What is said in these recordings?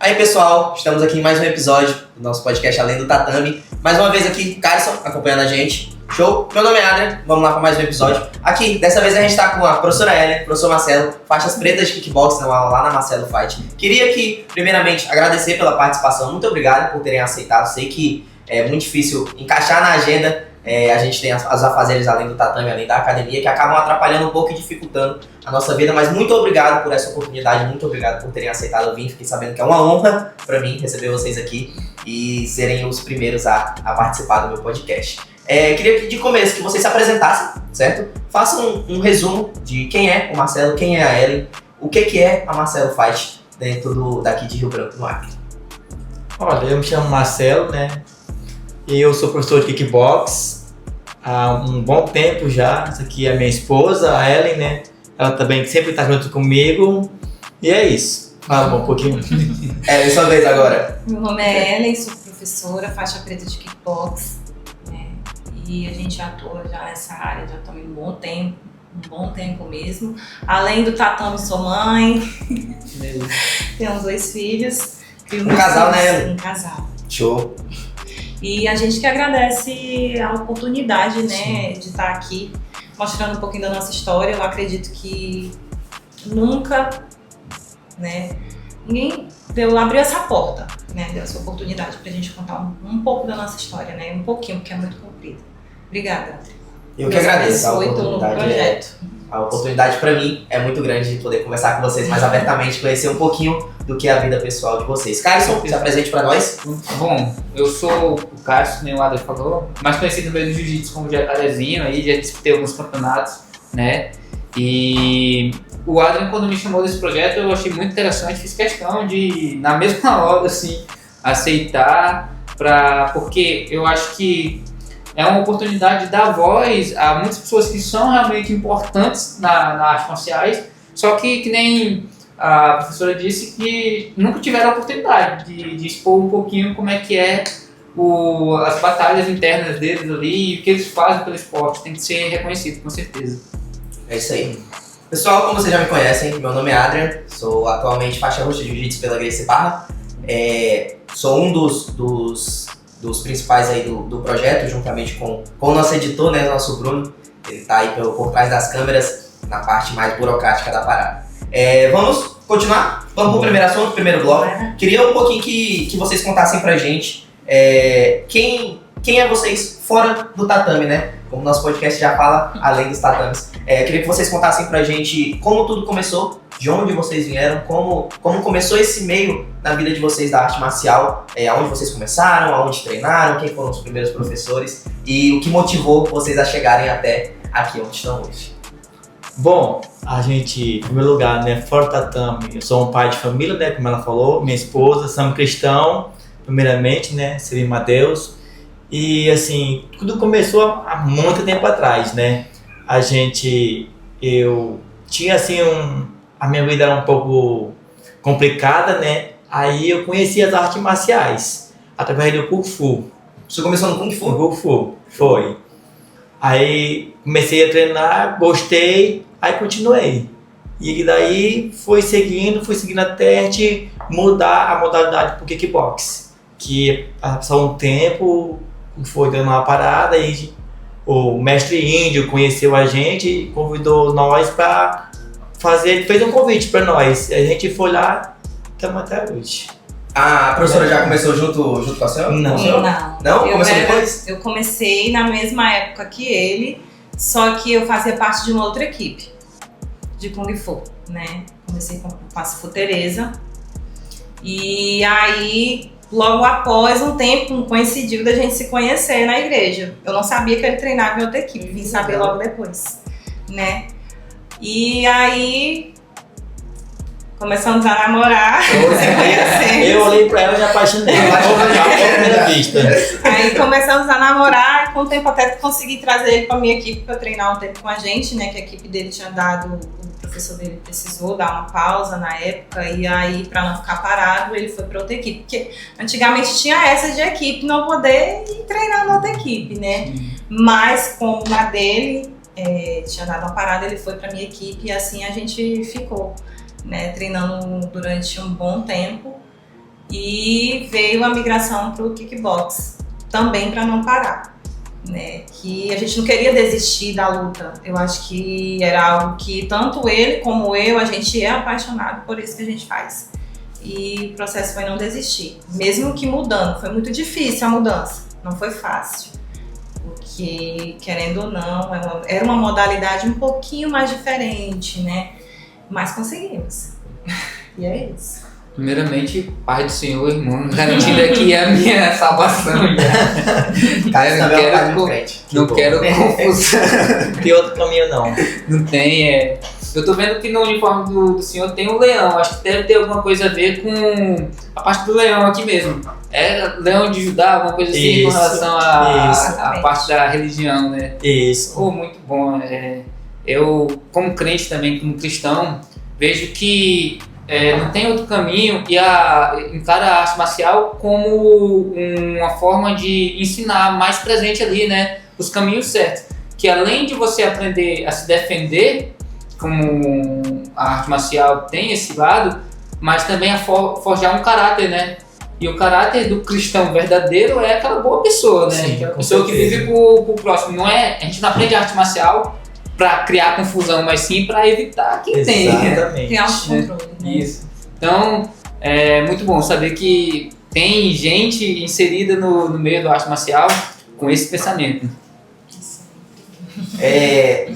Aí pessoal, estamos aqui em mais um episódio do nosso podcast Além do Tatame. Mais uma vez aqui, Carson acompanhando a gente. Show? Meu nome é Adrian, vamos lá para mais um episódio. Aqui, dessa vez a gente tá com a professora Ellen, professor Marcelo, faixas pretas de kickbox lá na Marcelo Fight. Queria aqui, primeiramente, agradecer pela participação. Muito obrigado por terem aceitado. Sei que é muito difícil encaixar na agenda. A gente tem as afazeres além do tatame, além da academia, que acabam atrapalhando um pouco e dificultando a nossa vida, mas muito obrigado por essa oportunidade, muito obrigado por terem aceitado vir. Fiquei sabendo que é uma honra para mim receber vocês aqui e serem os primeiros a participar do meu podcast. Queria que de começo que vocês se apresentassem, certo? Façam um resumo de quem é o Marcelo, quem é a Ellen, o que é a Marcelo Fight dentro daqui de Rio Branco, no Acre. Olha, eu me chamo Marcelo, né? Eu sou professor de kickbox há um bom tempo já. Essa aqui é a minha esposa, a Ellen, né? Ela também sempre está junto comigo. E é isso. Fala um pouquinho. Sua vez agora. Meu nome é Ellen, sou professora, faixa preta de kickbox. Né? E a gente atua já nessa área, já estamos um bom tempo mesmo. Além do tatame, sou mãe. Temos 2 filhos. Um casal, né? Um casal. Show. E a gente que agradece a oportunidade, né, de estar aqui mostrando um pouquinho da nossa história. Eu acredito que nunca, né, ninguém abriu essa porta, né, deu essa oportunidade pra gente contar um pouco da nossa história, né, um pouquinho, porque é muito comprido. Obrigada. Eu que agradeço a oportunidade. Projeto. A oportunidade para mim é muito grande de poder conversar com vocês mais abertamente, conhecer um pouquinho do que é a vida pessoal de vocês. Carson, se apresente para nós. Bom, eu sou o Carson, nem o Adrian falou, mais conhecido no meio do jiu-jitsu como Jacarezinho, aí já disputei alguns campeonatos, né? E o Adrian, quando me chamou desse projeto, eu achei muito interessante, fiz questão de, na mesma hora, assim, aceitar, porque eu acho que é uma oportunidade de dar voz a muitas pessoas que são realmente importantes na artes marciais, só que nem a professora disse, que nunca tiveram a oportunidade de expor um pouquinho como é que é as batalhas internas deles ali e o que eles fazem pelo esporte. Tem que ser reconhecido, com certeza. É isso aí. Pessoal, como vocês já me conhecem, meu nome é Adrian, sou atualmente faixa roxa de jiu-jitsu pela Gracie Barra. Sou um dos principais aí do projeto, juntamente com o nosso editor, né, nosso Bruno. Ele tá aí por trás das câmeras, na parte mais burocrática da parada. Vamos continuar? Vamos pro primeiro assunto, primeiro bloco. Queria um pouquinho que vocês contassem pra gente quem é vocês fora do tatame, né? Como o nosso podcast já fala, além dos tatames. Queria que vocês contassem pra gente como tudo começou, de onde vocês vieram, como começou esse meio na vida de vocês da arte marcial, aonde vocês começaram, aonde treinaram, quem foram os primeiros professores e o que motivou vocês a chegarem até aqui onde estão hoje. Bom, a gente, em primeiro lugar, né, fora do tatame, eu sou um pai de família, né, como ela falou, minha esposa, somos cristão, primeiramente, né, servimos a Deus. E assim, tudo começou há muito tempo atrás, né? Eu tinha assim a minha vida era um pouco complicada, né? Aí eu conheci as artes marciais através do Kung Fu. Você começou no Kung Fu? No Kung Fu, foi. Aí comecei a treinar, gostei, aí continuei. E daí fui seguindo até a gente mudar a modalidade pro kickbox. Que passou um tempo, foi dando uma parada e o mestre índio conheceu a gente e convidou nós para fazer, fez um convite para nós. A gente foi lá, estamos até hoje. A professora já começou junto com a senhora? Não. Não? Começou depois? Eu comecei na mesma época que ele, só que eu fazia parte de uma outra equipe de Kung Fu, né? Comecei com a Fu Tereza. E aí, logo após um tempo, coincidiu da gente se conhecer na igreja. Eu não sabia que ele treinava em outra equipe, vim saber logo depois, né? E aí começamos a namorar. Eu olhei pra ela e me apaixonei. À primeira vista. Aí começamos a namorar e com o tempo até consegui trazer ele pra minha equipe pra treinar um tempo com a gente, né? Que a equipe dele tinha dado, o professor dele precisou dar uma pausa na época e aí pra não ficar parado ele foi pra outra equipe. Porque antigamente tinha essa de equipe não poder ir treinar na outra equipe, né? Sim. Mas como na dele tinha dado uma parada, ele foi pra minha equipe e assim a gente ficou, né, treinando durante um bom tempo E veio a migração para o kickbox, também para não parar, né? Que a gente não queria desistir da luta. Eu acho que era algo que tanto ele como eu, a gente é apaixonado por isso que a gente faz. E o processo foi não desistir, mesmo que mudando. Foi muito difícil a mudança, não foi fácil. Porque, querendo ou não, era uma modalidade um pouquinho mais diferente, né? Mas conseguimos. E é isso. Primeiramente, Pai do Senhor, irmão, garantindo aqui a minha salvação. Cara, não também é um pai quero, muito crente. não quero confusão. Não tem outro caminho, não. Não tem, Eu tô vendo que no uniforme do senhor tem um leão. Acho que deve ter alguma coisa a ver com a parte do leão aqui mesmo. É leão de Judá, alguma coisa assim Isso, com relação à isso. parte da religião, né? Isso. Pô, muito bom. Eu, como crente também, como cristão, vejo que não tem outro caminho e encara a arte marcial como uma forma de ensinar mais presente ali, né? Os caminhos certos. Que além de você aprender a se defender, como a arte marcial tem esse lado, mas também a forjar um caráter, né? E o caráter do cristão verdadeiro é aquela boa pessoa, né? Sim, Aquela com pessoa que certeza. vive pro próximo. A gente não aprende arte marcial para criar confusão, mas sim para evitar que tenha. Exatamente. Tem autocontrole, né? Isso. Então, é muito bom saber que tem gente inserida no meio da arte marcial com esse pensamento.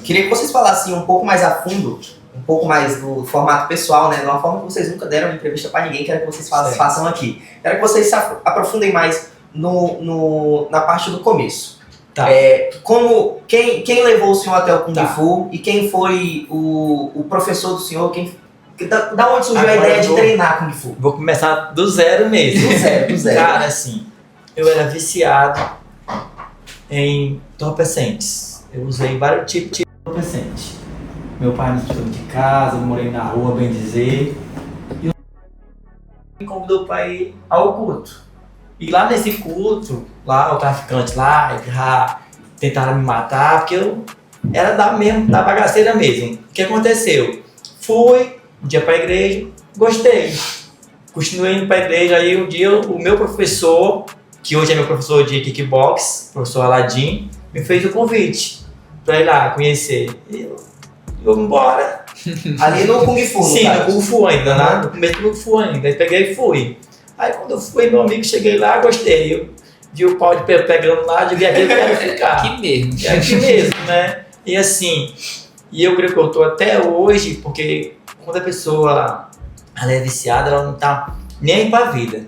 Queria que vocês falassem um pouco mais a fundo, um pouco mais do formato pessoal, né? De uma forma que vocês nunca deram uma entrevista para ninguém, quero que vocês façam aqui. Quero que vocês se aprofundem mais na parte do começo. Tá. Quem levou o senhor até o Kung Tá. Fu e quem foi o professor do senhor? Da onde surgiu a Agora ideia eu de vou- treinar Kung Fu? Vou começar do zero mesmo. Do zero. Cara, assim, eu era viciado em entorpecentes. Eu usei vários tipos de entorpecentes. Meu pai me tirou de casa, eu morei na rua, bem dizer. E me convidou para ir ao culto. E lá nesse culto, lá o traficante lá, já tentaram me matar, porque eu era da bagaceira mesmo. O que aconteceu? Fui um dia para a igreja, gostei. Continuei indo para a igreja, aí um dia o meu professor, que hoje é meu professor de kickbox, professor Aladim, me fez o convite para ir lá conhecer. E eu embora. Ali no Kung Fu, Sim, caso. no Kung Fu ainda, né? No começo do Kung Fu ainda. Aí peguei e fui. Aí quando eu fui, meu amigo, cheguei lá, gostei. Eu vi o pau de pé pegando lá, de aqui eu quero ficar. Aqui mesmo. É aqui mesmo, né? E assim, eu creio que eu tô até hoje, porque quando a pessoa ela é viciada, ela não tá nem aí pra vida.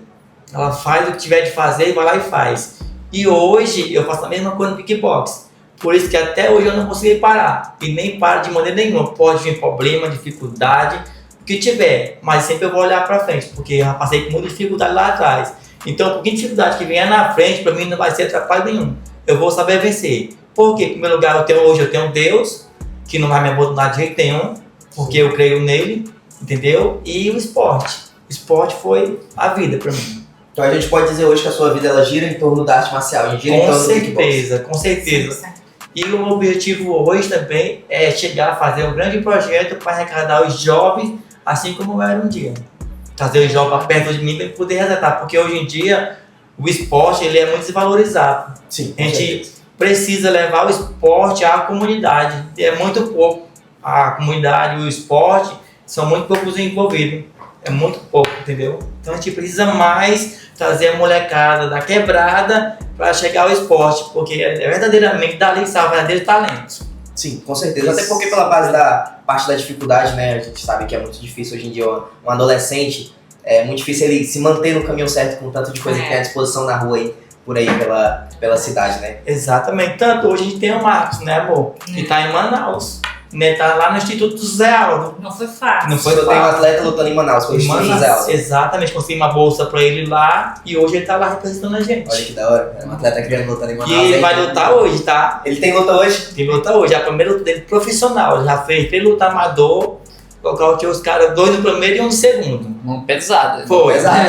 Ela faz o que tiver de fazer e vai lá e faz. E hoje eu faço a mesma coisa no kickbox. Por isso que até hoje eu não consegui parar. E nem paro de maneira nenhuma. Pode vir problema, dificuldade, o que tiver. Mas sempre eu vou olhar pra frente, porque eu já passei com muita dificuldade lá atrás. Então, qualquer dificuldade que venha na frente, pra mim não vai ser atrapalho nenhum. Eu vou saber vencer. Porque, em primeiro lugar, hoje eu tenho Deus, que não vai me abandonar de jeito nenhum, porque eu creio nele, entendeu? E o esporte. O esporte foi a vida pra mim. Então a gente pode dizer hoje que a sua vida ela gira em torno da arte marcial, gira em Com torno do kickbox. certeza, com certeza. E o meu objetivo hoje também é chegar a fazer um grande projeto para arrecadar os jovens, assim como eu era um dia. Trazer os jovens para perto de mim para poder resgatar, porque hoje em dia o esporte ele é muito desvalorizado. Sim, A gente precisa levar o esporte à comunidade. É muito pouco. A comunidade e o esporte são muito poucos envolvidos. É muito pouco, entendeu? Então a gente precisa mais trazer a molecada da quebrada para chegar ao esporte, porque é verdadeiramente dali sai o verdadeiro talento. Sim, com certeza. Até porque pela base da parte da dificuldade, né? A gente sabe que é muito difícil hoje em dia um adolescente, é muito difícil ele se manter no caminho certo com tanto de coisa que tem à disposição na rua aí, por aí pela cidade, né? Exatamente. Tanto hoje a gente tem o Marcos, né, amor? Que tá em Manaus. Né? Tá lá no Instituto José Aldo. Não foi fácil. Não foi Eu tenho um fácil. atleta lutando em Manaus, foi o Instituto José Aldo. Exatamente, consegui uma bolsa pra ele lá e hoje ele tá lá representando a gente. Olha que da hora, é um atleta querendo lutar em Manaus. E ele aí. vai lutar hoje, tá? Ele tem luta hoje? Tem luta hoje, é a primeira luta dele profissional. Ele já fez 3 lutas amador, tinha os caras 2 no primeiro e 1 no segundo. Mão pesada. Foi, Pesado,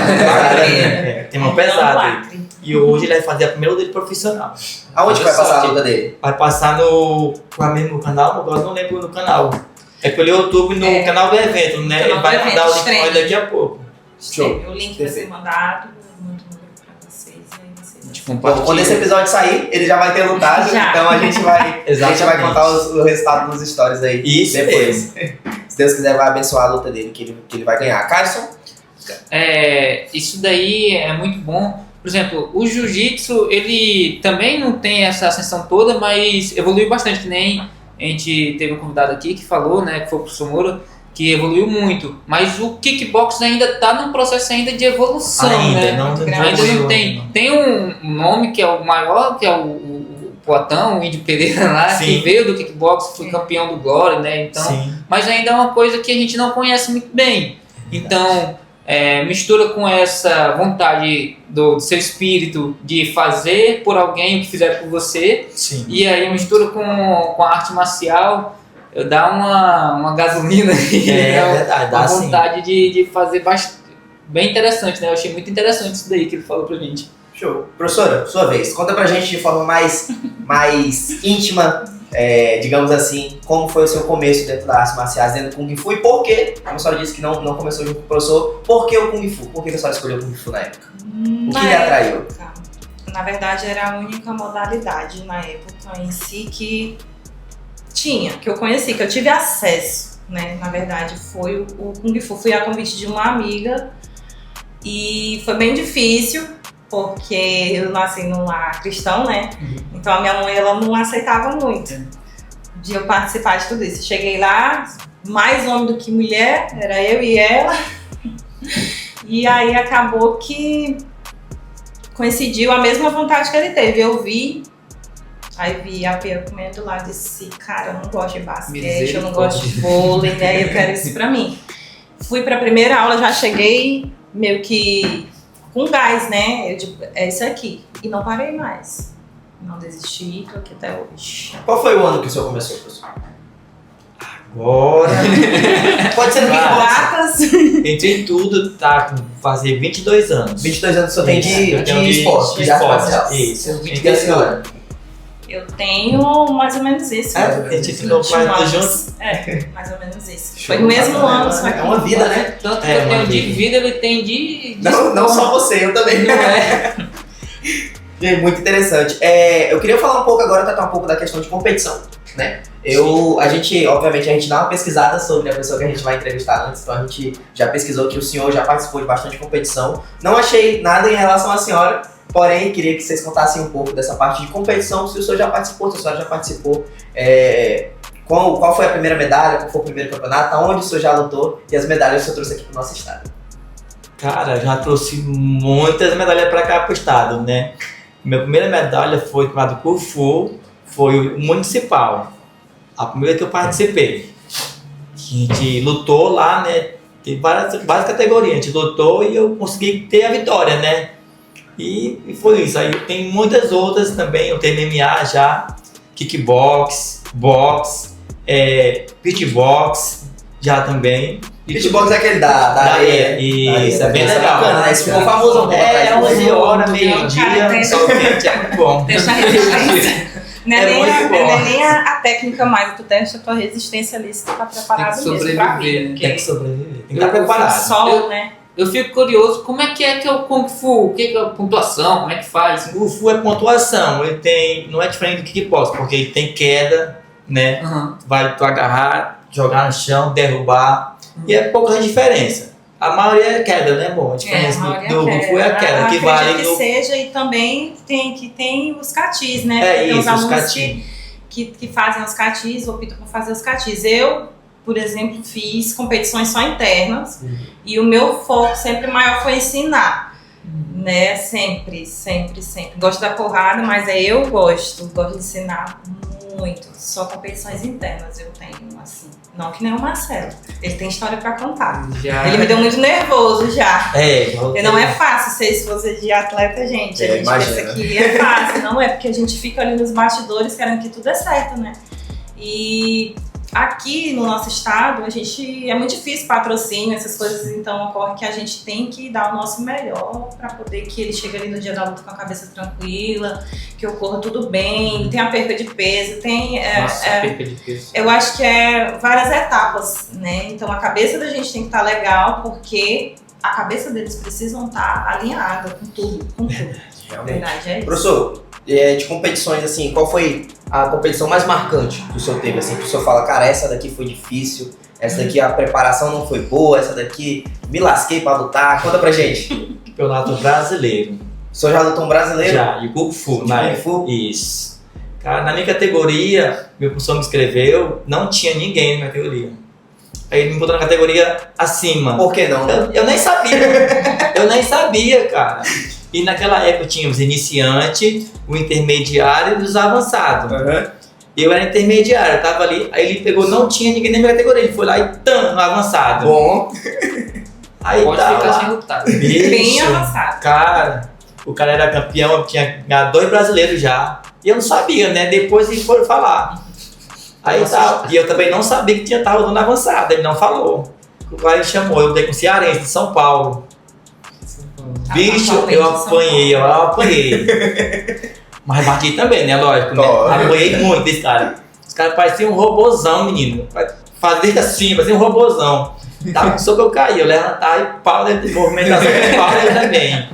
tem uma pesada aí. E hoje ele vai fazer a primeira luta dele profissional. Aonde vai passar a luta dele? Vai passar no. Qual é mesmo o canal? Agora não lembro no canal. É pelo YouTube no canal do evento, né? Canal Ele vai do mandar evento, o link pra nós daqui a pouco. Show. O link vai ser Perfeito. mandado, eu mando no grupo pra vocês e aí vocês. Tipo, Bom, quando esse episódio sair, ele já vai ter lutado, Já. então a gente vai Exatamente. contar o resultado nos stories aí Isso depois. Se Deus quiser, vai abençoar a luta dele, que ele vai ganhar. Carson? Isso daí é muito bom. Por exemplo, o jiu-jitsu, ele também não tem essa ascensão toda, mas evoluiu bastante, que nem a gente teve um convidado aqui que falou, né, que foi o professor Moura, que evoluiu muito. Mas o kickbox ainda está num processo ainda de evolução, né? Ainda não tem. Tem um nome que é o maior, que é o Poatão, o Índio Pereira lá, Sim. que veio do kickbox, foi campeão do Glória, né? Então, Sim. mas ainda é uma coisa que a gente não conhece muito bem. Então, mistura com essa vontade do seu espírito de fazer por alguém o que fizer por você, Sim. e aí mistura com a arte marcial, dá uma gasolina aí, Verdade, dá uma sim. vontade de fazer bem interessante, né? Eu achei muito interessante isso daí que ele falou pra gente. Show. Professora, sua vez. Conta pra gente de forma mais íntima, digamos assim, como foi o seu começo dentro da arte marciais, dentro do Kung Fu e por quê? Como a senhora disse que não começou junto com o professor, por que o Kung Fu? Por que a senhora escolheu o Kung Fu na época? O que lhe atraiu? Na verdade, era a única modalidade na época em si que eu conheci, que eu tive acesso, né? Na verdade, foi o Kung Fu. Fui a convite de uma amiga e foi bem difícil, porque eu nasci num lar cristão, né? Então a minha mãe, ela não aceitava muito de eu participar de tudo isso. Cheguei lá, mais homem do que mulher, era eu e ela. E aí acabou que coincidiu a mesma vontade que ele teve. Eu vi, aí vi a Pia comendo lá, disse, cara, eu não gosto de basquete, eu não gosto de vôlei, né? Eu quero isso pra mim. Fui pra primeira aula, já cheguei meio que com gás, né? Eu digo, é isso aqui. E não parei mais. Não desisti, tô aqui até hoje. Qual foi o ano que o senhor começou, professor? Agora, Pode ser no kickbox. Datas. entre tudo, tá com fazer 22 anos. 22 anos o senhor tem Eu tenho de esporte, de arte marcial. Isso. E a senhora? Eu tenho mais ou menos isso. A gente ficou quase junto. Mais ou menos isso. Show. Foi no mesmo ano, só que É uma vida, né? Tanto que É, eu tenho de uma vida, ele tem de Não só você, eu também. Não é? Gente, muito interessante. Eu queria falar um pouco agora, tratar um pouco da questão de competição, né? Obviamente, a gente dá uma pesquisada sobre a pessoa que a gente vai entrevistar antes, então a gente já pesquisou que o senhor já participou de bastante competição. Não achei nada em relação à senhora, porém, queria que vocês contassem um pouco dessa parte de competição, se o senhor já participou, se a senhora já participou, qual foi a primeira medalha, qual foi o primeiro campeonato, aonde o senhor já lutou e as medalhas que o senhor trouxe aqui pro nosso estado. Cara, já trouxe muitas medalhas pra cá pro estado, né? Minha primeira medalha foi com a do Kung Fu, foi o municipal. A primeira que eu participei. A gente lutou lá, né? Tem várias categorias. A gente lutou e eu consegui ter a vitória, né? E foi isso. Aí tem muitas outras também. Eu tenho MMA já, kickbox, box, pitbox já também. Pitbox é aquele da areia. Isso, é bem legal. Bacana, né? Isso ficou famoso um pouco atrás. 11 horas, Cara, meio-dia, tem- sol quente, é muito bom. Deixa a resistência. Não é, É nem, muito bom. não é nem a técnica mais, tu testa a tua resistência ali, se tu tá preparado Tem que mesmo pra sobreviver, vida. né? Tem que Porque sobreviver, tem que Eu estar preparado. sol, né? Eu fico curioso, como é que é o Kung Fu? O que é a pontuação? Como é que faz? O Kung Fu é pontuação, ele tem, não é diferente do kickbox, porque ele tem queda, né? Aham. Vai tu agarrar, jogar no chão, derrubar, e é pouca diferença. A maioria é queda, né, bom? A diferença do Kung Fu é a queda, que Acredito vale que no... seja, e também tem os catis, né? É Tem os isso, os alunos catinhos. que fazem os catis, optam por fazer os catis. Eu, por exemplo, fiz competições só internas, e o meu foco sempre maior foi ensinar, né? Sempre. Gosto da porrada, mas eu gosto de ensinar muito. Só competições internas eu tenho, assim. Não que nem o Marcelo. Ele tem história pra contar. Já. Ele me deu muito nervoso já. já E não é fácil ser esposa de atleta, gente. A gente imagina. pensa que é fácil, não é? Porque a gente fica ali nos bastidores querendo que tudo é certo, né? E aqui no nosso estado, é muito difícil patrocínio, essas coisas, então ocorre que a gente tem que dar o nosso melhor para poder que ele chegue ali no dia da luta com a cabeça tranquila, que ocorra tudo bem, tem a perda de peso, tem... Nossa, perca de peso. Eu acho que é várias etapas, né? Então a cabeça da gente tem que estar legal, porque a cabeça deles precisam estar alinhada com tudo, com tudo. Na verdade, é isso. Professor, de competições, assim, qual foi a competição mais marcante que o senhor teve, assim, que o senhor fala, cara, essa daqui foi difícil, essa daqui a preparação não foi boa, essa daqui me lasquei pra lutar, conta pra gente. Campeonato brasileiro. O senhor já lutou um brasileiro? Já, de Kung Fu, De né? Kung Fu? Isso. Cara, na minha categoria, meu professor me inscreveu, não tinha ninguém na minha categoria. Aí ele me botou na categoria acima. Por que não, né? Eu nem sabia. Eu nem sabia, cara. E naquela época tinha os iniciantes, o intermediário e os avançados. Uhum. Eu era intermediário, eu tava ali, aí ele pegou, não tinha ninguém na minha categoria, ele foi lá e no avançado. Bom. Aí Pode tava ficar lá. sem lutar. Bem Bicho, avançado. cara, o cara era campeão, tinha ganhado 2 brasileiros já. E eu não sabia, né? Depois eles foram falar. Aí tá, e eu também não sabia que tava dando avançado, ele não falou. Aí ele chamou, eu dei com o Cearense, de São Paulo. Bicho, eu apanhei. Mas bati também, né? Lógico, né? Apanhei muito desse cara. Os caras pareciam um robozão, menino. Fazia assim, fazia um robozão. Tava com soco, eu caí, eu levantava e pau dentro de movimentação de pau dele também.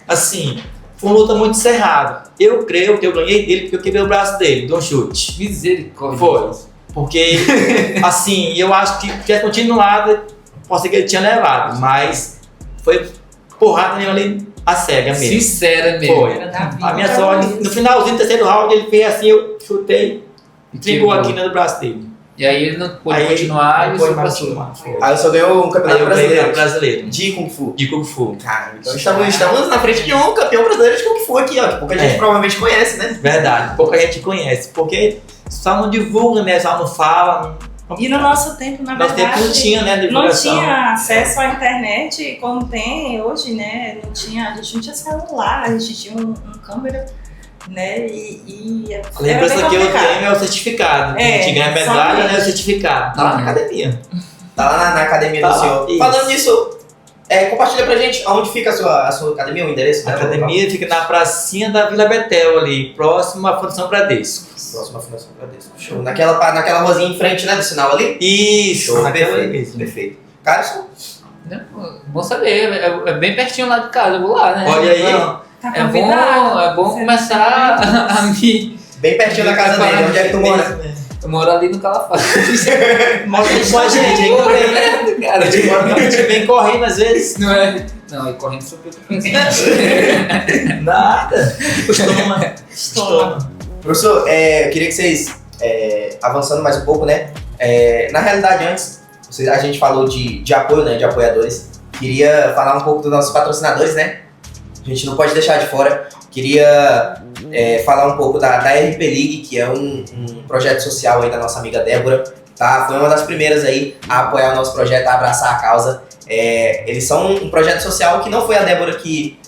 Assim, foi uma luta muito encerrada. Eu creio que eu ganhei dele porque eu quebrei o braço dele, de um chute. Misericórdia. Foi. Porque, assim, eu acho que tivesse continuado, pode ser que ele tinha levado, mas foi porrada mesmo ali, a cega mesmo. Sincera mesmo. Foi. Era da vida. A minha sorte, no finalzinho do terceiro round, ele fez assim, eu chutei, trincou aqui no braço dele. E aí ele não pôde Aí continuar e ele foi foi pra mais cima. uma. Foi. Aí o senhor ganhou um Aí campeonato eu ganhei brasileiro. brasileiro, De Kung Fu. de Kung Fu. Cara, então estamos na frente de um campeão brasileiro de Kung Fu aqui, ó. Que pouca gente provavelmente conhece, né? Verdade, pouca gente conhece, porque só não divulga, né, só não fala. E no nosso tempo, na Nosso verdade, tempo não tinha, né, não divulgação. tinha acesso à internet como tem hoje, né? A gente não tinha celular, a gente tinha um câmera, né? E A lembrança era bem que eu complicado. tenho é o certificado. Que a gente ganha medalha, somente. né, o certificado. Tá lá na academia. Tá lá na academia Tá do lá, senhor. isso. Falando nisso, compartilha pra gente onde fica a sua academia, o endereço A dela. academia fica na pracinha da Vila Betel ali, próximo à Fundação Bradesco. Próxima Fundação Bradesco. Show. Naquela ruazinha em frente, né, do sinal ali? Isso, Show, naquela perfeito, mesmo. perfeito. Carson, Não, bom saber, é bem pertinho lá de casa, eu vou lá, né? Olha aí. Não, Tá é convidado. bom Você começar a me... bem pertinho da casa dele, onde é que tu mora? Eu moro ali no Calafate. Mostra aí com a gente, hein, correndo. Cara, A gente vem correndo às vezes. não é? Não, e correndo sobre o Nada. Costuma. Professor, eu queria que vocês, avançando mais um pouco, né? Na realidade, antes, a gente falou de apoio, né? De apoiadores. Queria falar um pouco dos nossos patrocinadores, né? A gente não pode deixar de fora. Queria falar um pouco da RP League, que é um projeto social aí da nossa amiga Débora. Tá? Foi uma das primeiras aí a apoiar o nosso projeto, a abraçar a causa. Eles são um projeto social que não foi a Débora que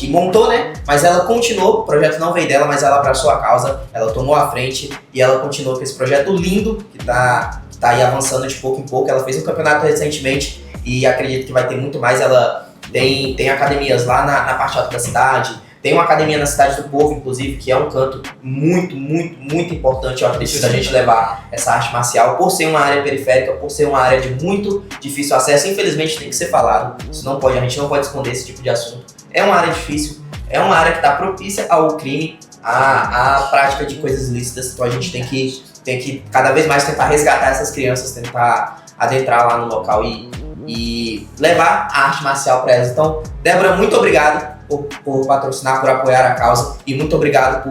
montou, né? Mas ela continuou, o projeto não veio dela, mas ela abraçou a causa, ela tomou a frente e ela continuou com esse projeto lindo que tá aí avançando de pouco em pouco. Ela fez um campeonato recentemente e acredito que vai ter muito mais. Ela tem academias lá na parte alta da cidade, tem uma academia na Cidade do Povo, inclusive, que é um canto muito, muito, muito importante, eu acredito, da gente levar essa arte marcial, por ser uma área periférica, por ser uma área de muito difícil acesso. Infelizmente tem que ser falado, isso não pode, a gente não pode esconder esse tipo de assunto. É uma área difícil, é uma área que está propícia ao crime, à prática de coisas ilícitas, então a gente tem que cada vez mais tentar resgatar essas crianças, tentar adentrar lá no local e levar a arte marcial para elas. Então, Débora, muito obrigado por patrocinar, por apoiar a causa e muito obrigado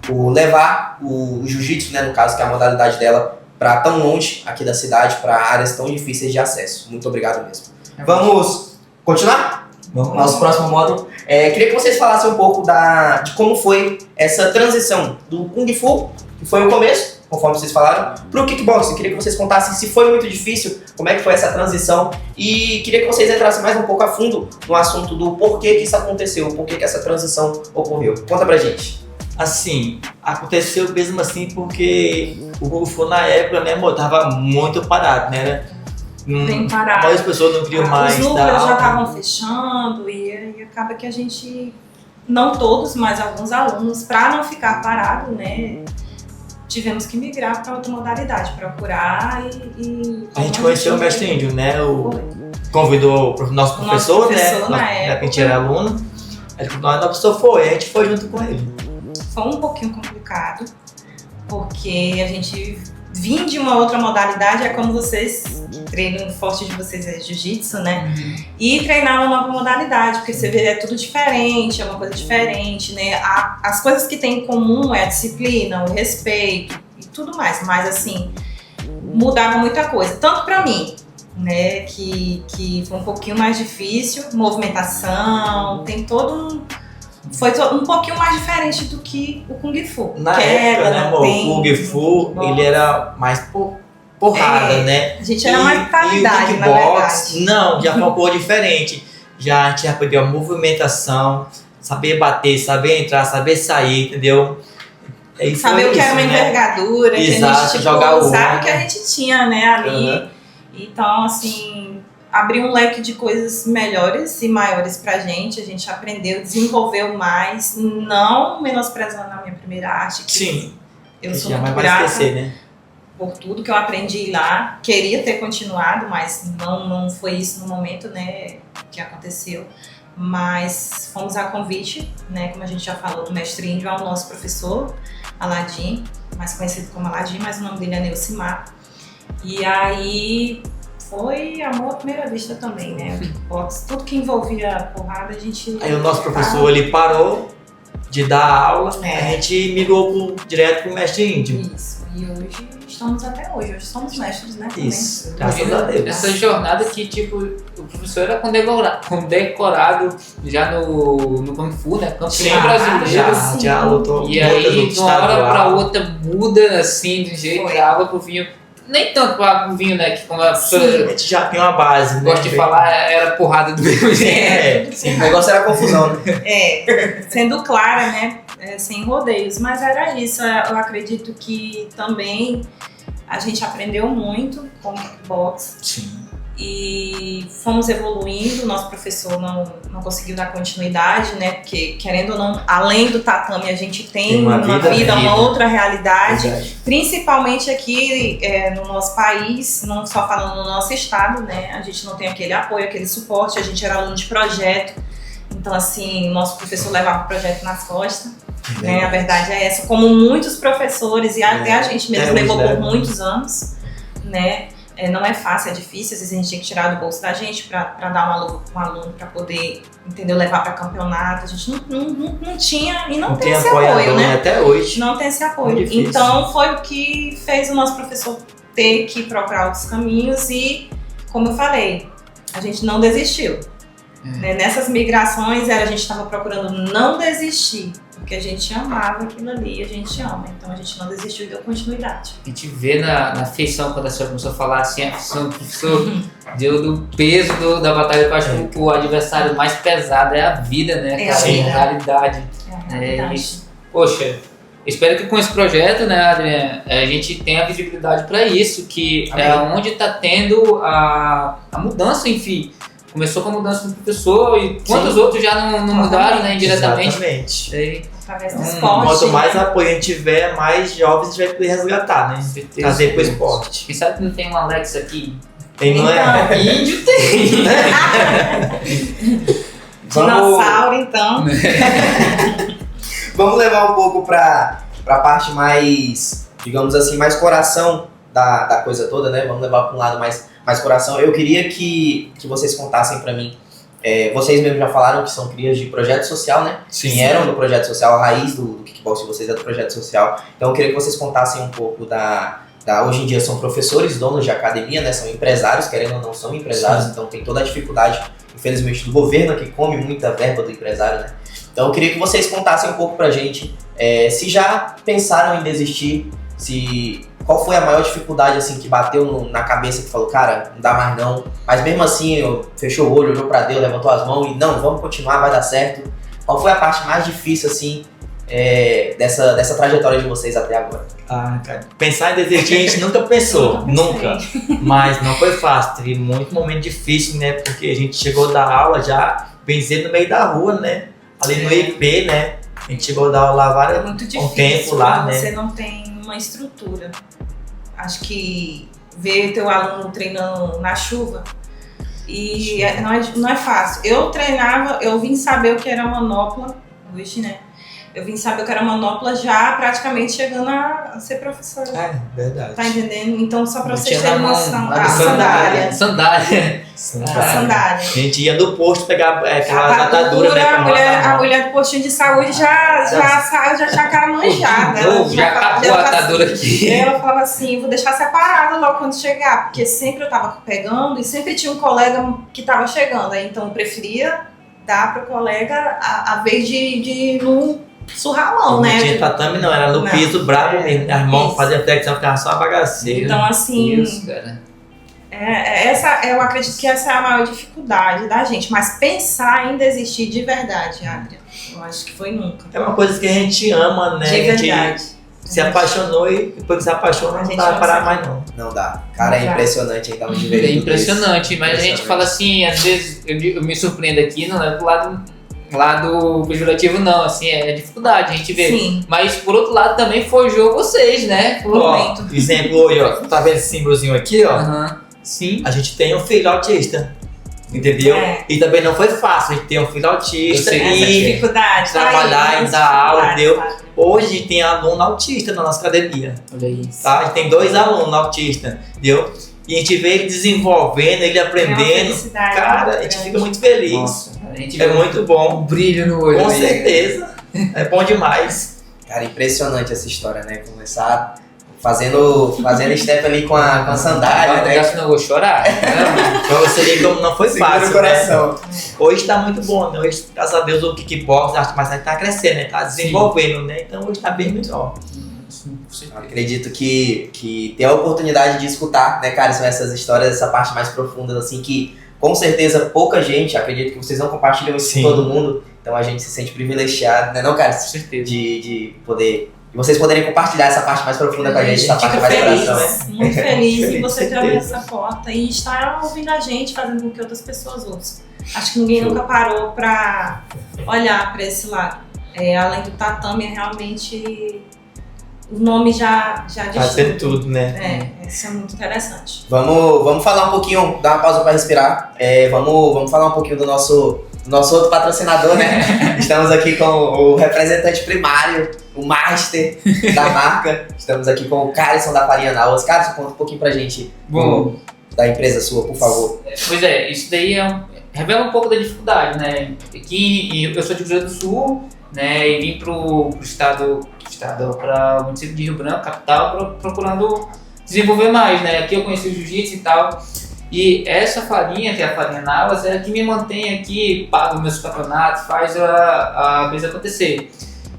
por levar o jiu-jitsu, né, no caso, que é a modalidade dela, para tão longe aqui da cidade, para áreas tão difíceis de acesso. Muito obrigado mesmo. Vamos continuar? Vamos. Nosso próximo módulo. Queria que vocês falassem um pouco de como foi essa transição do Kung Fu, que foi o começo, conforme vocês falaram, para o kickboxing. Queria que vocês contassem se foi muito difícil, como é que foi essa transição, e queria que vocês entrassem mais um pouco a fundo no assunto do porquê que isso aconteceu, o porquê que essa transição ocorreu. Conta pra gente. Assim, aconteceu mesmo assim porque o Kung Fu na época, né, tava muito parado, né? Bem A parado. maioria das pessoas não queriam mais Os números dar já aula. estavam fechando e acaba que a gente, não todos, mas alguns alunos, para não ficar parado, né, tivemos que migrar para outra modalidade, procurar e A gente conheceu o Mestre Índio, né? convidou o nosso professor, né? professor, na época. A gente era aluno. Aí a professor foi, a gente foi junto com ele. Foi um pouquinho complicado, porque a gente vinha de uma outra modalidade, é como vocês, o treino forte de vocês é jiu-jitsu, né? E treinar uma nova modalidade, porque você vê, é tudo diferente, é uma coisa diferente, né? As coisas que tem em comum é a disciplina, o respeito e tudo mais, mas assim, mudava muita coisa, tanto pra mim, né, que foi um pouquinho mais difícil, movimentação, tem todo foi um pouquinho mais diferente do que o Kung Fu. Na Queda, época, né, amor, tempo, o Kung Fu, nossa. ele era mais porrada, né? A gente era mais vitalidade, na verdade. Não, já foi uma cor diferente. A gente já aprendeu a movimentação, saber bater, saber entrar, saber sair, entendeu? E saber o que era uma envergadura, que exato, a gente tipo, jogar o sabe ombro. o que a gente tinha, né, ali. Então, assim, abriu um leque de coisas melhores e maiores pra gente. A gente aprendeu, desenvolveu mais, não menosprezando a minha primeira arte. Que sim, eu sou jamais muito vai grata esquecer, né? por tudo que eu aprendi lá. Queria ter continuado, mas não foi isso no momento, né, que aconteceu. Mas fomos a convite, né, como a gente já falou, do mestre Índio, ao nosso professor Aladim, mais conhecido como Aladim, mas o nome dele é Neucimar. E aí foi amor à primeira vista também, né? O kickbox, tudo que envolvia porrada, a gente... Aí o nosso professor, ele parou de dar aula, a gente migrou direto pro mestre Índio. Isso, e hoje estamos até hoje somos mestres, né? Isso, também. graças a Deus. Essa jornada que, tipo, o professor era condecorado já no Kung Fu, né? Campeão brasileiro. Já lutou. E aí, de uma hora pra outra, muda assim, de um jeito que a água pro vinho. Nem tanto pro vinho, né? Que como a pessoa a gente já tem uma base, né? gosta de falar, era porrada do mesmo jeito. Sim, o negócio era confusão, né? Sendo clara, né? Sem rodeios. Mas era isso. Eu acredito que também a gente aprendeu muito com o kickbox. Sim. E fomos evoluindo, nosso professor não conseguiu dar continuidade, né? Porque, querendo ou não, além do tatame, a gente tem uma vida, uma outra realidade. Verdade. Principalmente aqui no nosso país, não só falando no nosso estado, né? A gente não tem aquele apoio, aquele suporte, a gente era aluno de projeto. Então, assim, o nosso professor levava o projeto nas costas. Né? A verdade é essa. Como muitos professores, e até a gente mesmo levou por muitos anos, né? Não é fácil, é difícil, às vezes a gente tem que tirar do bolso da gente para dar um aluno para poder, entendeu, levar para campeonato. A gente não tinha e não tem esse apoio, né? Até hoje. Não tem esse apoio. Então foi o que fez o nosso professor ter que procurar outros caminhos e, como eu falei, a gente não desistiu. Né? Nessas migrações a gente estava procurando não desistir, porque a gente amava aquilo ali, a gente ama, então a gente não desistiu e deu continuidade. A gente vê na feição, quando a senhora começou a falar assim, a feição do professor deu do peso da batalha, que eu acho que o adversário mais pesado é a vida, né? É a vida. Realidade. Poxa, espero que com esse projeto, né, Adriana, a gente tenha visibilidade para isso, que é onde está tendo a mudança, enfim. Começou com a mudança do professor e quantos outros já não mudaram, né, indiretamente. Exatamente. Através do esporte. Quanto mais apoio a gente tiver, mais jovens a gente vai poder resgatar, né? Trazer pro esporte. Quem sabe que não tem um Alex aqui? Tem, não é? Índio tem. Dinossauro, então. Vamos levar um pouco pra parte mais, digamos assim, mais coração da coisa toda, né? Vamos levar para um lado mais coração. Eu queria que vocês contassem para mim. Vocês mesmos já falaram que são crias de projeto social, né? Sim. Vieram do projeto social, a raiz do kickbox de vocês é do projeto social. Então eu queria que vocês contassem um pouco hoje em dia são professores, donos de academia, né? São empresários, querendo ou não são empresários, então tem toda a dificuldade, infelizmente, do governo que come muita verba do empresário, né? Então eu queria que vocês contassem um pouco pra gente se já pensaram em desistir, qual foi a maior dificuldade assim, que bateu na cabeça, que falou, cara, não dá mais não, mas mesmo assim fechou o olho, olhou pra Deus, levantou as mãos e não, vamos continuar, vai dar certo. Qual foi a parte mais difícil assim, dessa trajetória de vocês até agora? Cara, pensar em desistir a gente nunca pensou, nunca. Mas não foi fácil, teve muito momento difícil, né? Porque a gente chegou da aula já benzendo no meio da rua, né? Ali no IP, né? A gente chegou da aula lá muito difícil, um tempo lá, né? Você não tem uma estrutura. Acho que ver teu aluno treinando na chuva E não é fácil. Eu treinava, eu vim saber o que era manopla, hoje, né? Eu vim saber o que era manopla já praticamente chegando a ser professora. Verdade. Tá entendendo? Então, só pra Não vocês tinha terem na mão, noção. a A sandália. Sandália. Sandália. A gente ia do posto pegar aquela A atadura, né? a mulher do postinho de saúde já saiu, já tinha a cara manjada. Já acabou a atadura aqui. Ela falava assim, vou deixar separado logo quando chegar, porque sempre eu tava pegando e sempre tinha um colega que tava chegando, aí então eu preferia dar pro colega a vez de não surrar a mão, né? Não tinha tatame não, era no Não. piso brabo mesmo. As mãos Isso. faziam flexão, ficava só uma bagaceira. Então assim, Isso, cara. eu acredito que essa é a maior dificuldade da gente, mas pensar ainda existir de verdade, Adria, eu acho que foi nunca. É uma coisa que a gente ama, né? De A gente verdade. se apaixonou e depois que se apaixona A não gente dá pra não parar sabe. mais não. Não dá. Cara, é Não dá. impressionante então de ver É tudo isso. impressionante, mas a gente Impressionante. fala assim, às vezes eu me surpreendo aqui, não é do lado pejorativo não, assim, é dificuldade, a gente vê. Sim. Mas por outro lado também forjou vocês, né? Por um Ó, momento. exemplo hoje, ó, tá vendo esse símbolozinho aqui, ó? Aham. Sim. A gente tem um filho autista, entendeu? É. E também não foi fácil, a gente tem um filho autista Eu sei, Essa e dificuldade. tá aí, trabalhar e essa dar aula, dificuldade, entendeu? sabe? Hoje a gente tem aluno autista na nossa academia, Olha isso. tá? A gente tem 2 alunos autistas, entendeu? E a gente vê ele desenvolvendo, ele É uma aprendendo. felicidade Cara, muito a gente grande. fica muito feliz. Nossa, a gente É vê muito um bom. brilho no olho. Com né? certeza. É bom demais. Cara, impressionante essa história, né? Começar fazendo step ali com a sandália, Não, né? não, eu vou chorar. Não. Pra você ver como não foi Segura fácil, o coração. né? Hoje tá muito bom, né? Hoje, graças a Deus, o kickbox, a arte marcial tá crescendo, né? Tá desenvolvendo, né? Então hoje tá bem melhor. Eu acredito que ter a oportunidade de escutar, né, cara, são essas histórias, essa parte mais profunda, assim, que com certeza pouca gente, acredito que vocês não compartilham isso Sim. com todo mundo, então a gente se sente privilegiado, né, não, cara? Com certeza. De poder. E vocês poderem compartilhar essa parte mais profunda com a gente, essa parte Fico mais feliz, coração, né? muito feliz em Feliz, você ter certeza. aberto essa porta e estar ouvindo a gente, fazendo com que outras pessoas ouçam. Acho que ninguém Show. nunca parou pra olhar pra esse lado. Além do tatame, é realmente o nome já diz Fazer tudo, né? Isso é muito interessante. Vamos falar um pouquinho, dar uma pausa para respirar. Vamos falar um pouquinho do nosso outro patrocinador, né? Estamos aqui com o representante primário, o master da marca. Estamos aqui com o Carson da Farinha Nauas. Carson, conta um pouquinho pra gente Bom, da empresa sua, por favor. pois é, isso daí revela um pouco da dificuldade, né? Aqui eu sou de Rio Grande do Sul, né? E vim pro estado para o município de Rio Branco, capital, procurando desenvolver mais, né? Aqui eu conheci o jiu-jitsu e tal. E essa farinha, que é a farinha Nauas, é a que me mantém aqui, paga os meus campeonatos, faz a coisa acontecer.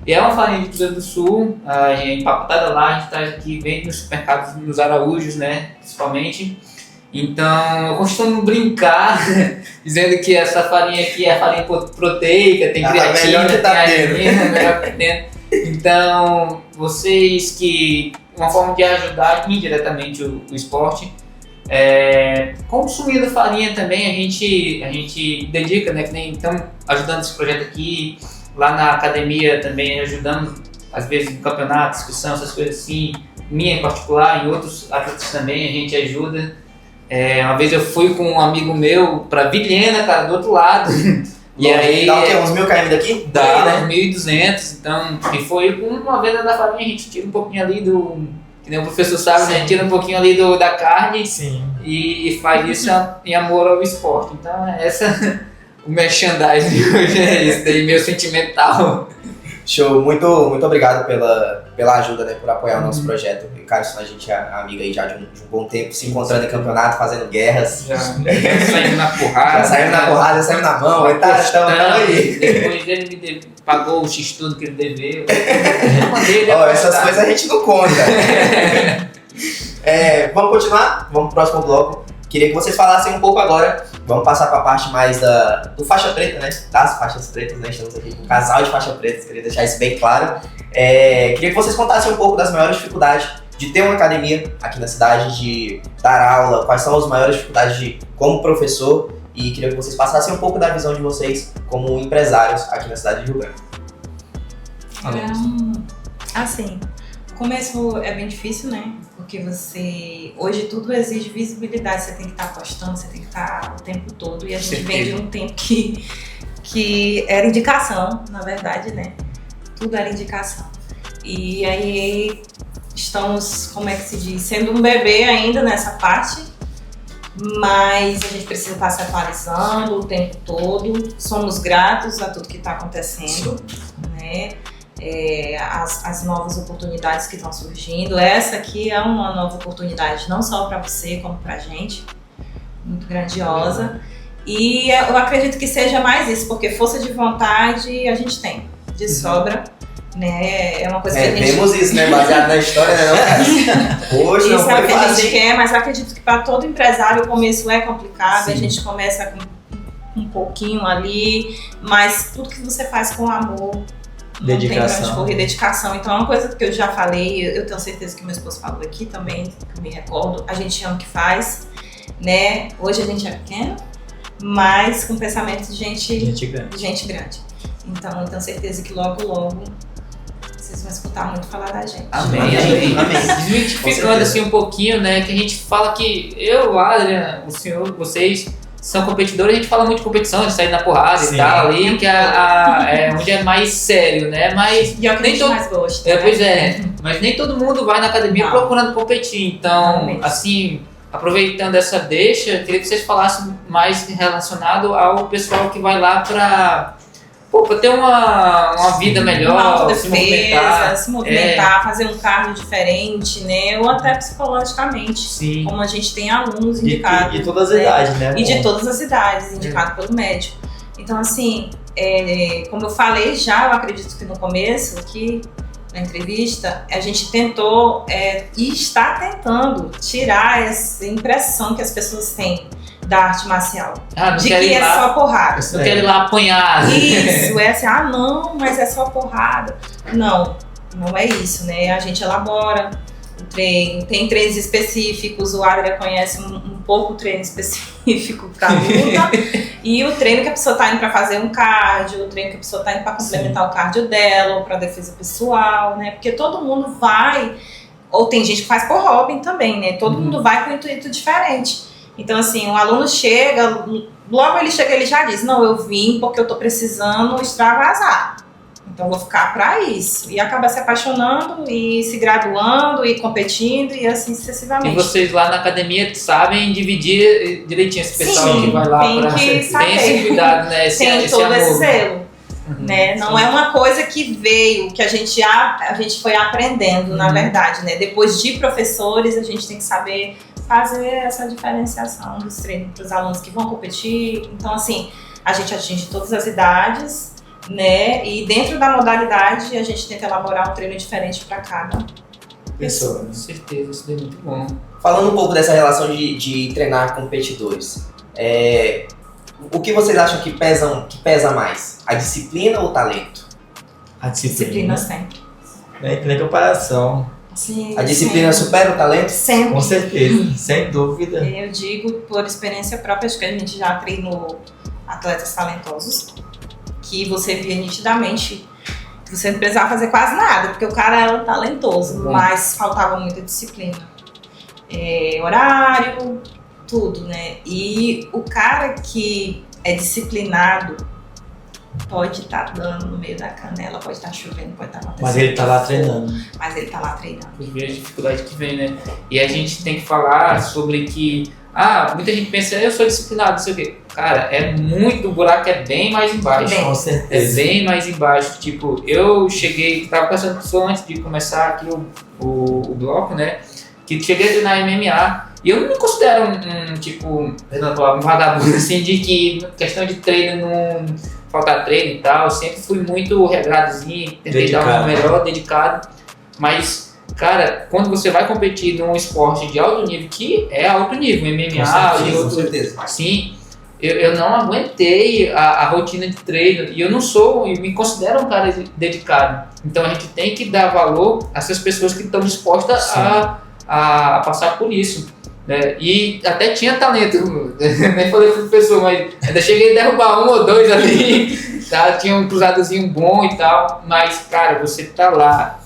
E é uma farinha de Rio Grande do Sul, empacotada lá, a gente traz aqui, vende nos supermercados, nos Araújos, né? Principalmente. Então, eu costumo brincar dizendo que essa farinha aqui é a farinha proteica, tem A creatina, melhor que tem tá tendo. arginina, a melhor que tem. Então, vocês que, uma forma de ajudar indiretamente o esporte, consumindo farinha também, a gente dedica, né, que nem estamos ajudando esse projeto aqui, lá na academia também ajudando, às vezes em campeonatos, discussão, essas coisas assim, minha em particular, em outros atletas também, a gente ajuda. Uma vez eu fui com um amigo meu pra Vilhena, cara, do outro lado. E aí Dá o quê? Uns 1000 km daqui? dá Aí, né? 1.200, então, e foi com uma venda da farinha, a gente tira um pouquinho ali que nem o professor sabe, né? Tira um pouquinho ali da carne Sim. e faz isso em amor ao esporte. Então, o merchandising de hoje é isso daí, meio sentimental. Show, muito obrigado pela ajuda, né, por apoiar o nosso projeto. E, Carson, a gente é amiga aí já de um bom tempo, se encontrando em campeonato, fazendo guerras. Já saindo na porrada. Já saímos na porrada, já saímos na mão, e tá, estamos aí. Depois ele pagou o X-Tudo que ele deveu. Eu mandei ele Ó, essas apostar. coisas a gente não conta. Vamos continuar? Vamos pro próximo bloco. Queria que vocês falassem um pouco agora. Vamos passar para a parte mais do faixa preta, né? Das faixas pretas, né? Estamos aqui com um casal de faixa preta, queria deixar isso bem claro. Queria que vocês contassem um pouco das maiores dificuldades de ter uma academia aqui na cidade, de dar aula, quais são as maiores dificuldades como professor, e queria que vocês passassem um pouco da visão de vocês como empresários aqui na cidade de Rio Branco. Assim, o começo é bem difícil, né? porque hoje tudo exige visibilidade, você tem que estar postando, você tem que estar o tempo todo, e a gente vem de um tempo que era indicação, na verdade, né? Tudo era indicação. E aí estamos, como é que se diz, sendo um bebê ainda nessa parte, mas a gente precisa estar se atualizando o tempo todo. Somos gratos a tudo que está acontecendo, né? As novas oportunidades que estão surgindo. Essa aqui é uma nova oportunidade, não só para você, como para a gente, muito grandiosa. E eu acredito que seja mais isso, porque força de vontade a gente tem, de sobra. Né? É uma coisa que a gente... Vemos isso, né? Baseado na história, né? Hoje isso não foi é o que a fácil. gente quer, mas acredito que para todo empresário o começo é complicado. Sim. A gente começa com um pouquinho ali, mas tudo que você faz com amor, Dedicação. não tem pra onde correr, dedicação. Então é uma coisa que eu já falei, eu tenho certeza que meu esposo falou aqui também, que eu me recordo, a gente ama o que faz, né? Hoje a gente é pequeno, mas com pensamento de gente grande. Então eu tenho certeza que logo vocês vão escutar muito falar da gente. Amém. Desmitificando assim um pouquinho, né, que a gente fala que eu, Adrian, o senhor, vocês são competidores, a gente fala muito de competição, de sair na porrada Sim. e tal, ali, que é onde é mais sério, né, mas E é o que nem a gente mais gosta. Né? pois é, mas nem todo mundo vai na academia Não. procurando competir, então, Realmente. assim, aproveitando essa deixa, queria que vocês falassem mais relacionado ao pessoal que vai lá pra ter uma vida melhor, Uma se se movimentar, fazer um cardio diferente, né? Ou até psicologicamente, Sim. como a gente tem alunos De indicados. de todas as idades, né? E de todas as idades, indicado pelo médico. Então, assim, como eu falei já, eu acredito que no começo aqui, na entrevista, a gente tentou e está tentando tirar essa impressão que as pessoas têm da arte marcial. Não De quero que ir é lá, só porrada. não quero ir lá apanhar. Isso, assim, não, mas é só porrada. Não é isso, né? A gente elabora o treino, tem treinos específicos, o Adria conhece um pouco o treino específico para luta, e o treino que a pessoa tá indo para fazer um cardio, o treino que a pessoa tá indo para complementar o cardio dela, ou para defesa pessoal, né? Porque todo mundo vai, ou tem gente que faz por hobby também, né? Todo mundo vai com um intuito diferente. Então, assim, o aluno chega, logo ele chega, ele já diz, não, eu vim porque eu tô precisando extravasar. Então, eu vou ficar para isso. E acaba se apaixonando e se graduando e competindo e assim sucessivamente. E vocês lá na academia sabem dividir direitinho esse pessoal Sim, que vai lá tem pra... que saber. Tem esse cuidado, né? Tem todo amor. esse zelo. Né? Não é uma coisa que veio, que a gente foi aprendendo, na verdade, né? Depois de professores, a gente tem que saber fazer essa diferenciação dos treinos para os alunos que vão competir. Então, assim, a gente atinge todas as idades, né? E dentro da modalidade, a gente tenta elaborar um treino diferente para cada pessoa. Com certeza, isso é muito bom. Falando um pouco dessa relação de treinar competidores, o que vocês acham que pesa mais? A disciplina ou o talento? A Disciplina disciplina. sempre. Né? Que nem comparação. Sim, A disciplina sempre. supera o talento? Sempre. Com certeza, sem dúvida. Eu digo por experiência própria, acho que a gente já treinou atletas talentosos, que você via nitidamente que você não precisava fazer quase nada, porque o cara era talentoso, mas faltava muita disciplina. Horário, tudo, né? E o cara que é disciplinado pode estar dando no meio da canela, pode estar chovendo, pode estar acontecendo. Mas ele tá lá treinando. Mas ele tá lá treinando. Ver as dificuldades que vem, né? E a gente tem que falar sobre que muita gente pensa, eu sou disciplinado, não sei o quê. Cara, o buraco é bem mais embaixo. Bem. Com É certeza. bem mais embaixo. Tipo, eu tava conversando com a pessoa antes de começar aqui o bloco, né? Que cheguei a treinar MMA. E eu não me considero um vagabundo, assim, de que questão de treino, não faltar treino e tal. Sempre fui muito regradozinho, tentei dar o meu melhor, dedicado. Mas, cara, quando você vai competir num esporte de alto nível, que é alto nível, MMA e Com outro, certeza. assim, eu não aguentei a rotina de treino e eu me considero um cara dedicado. Então a gente tem que dar valor a essas pessoas que estão dispostas a passar por isso. Né? E até tinha talento, nem falei pro professor, mas ainda cheguei a derrubar 1 ou 2 ali, tá? Tinha um cruzadozinho bom e tal, mas cara, você tá lá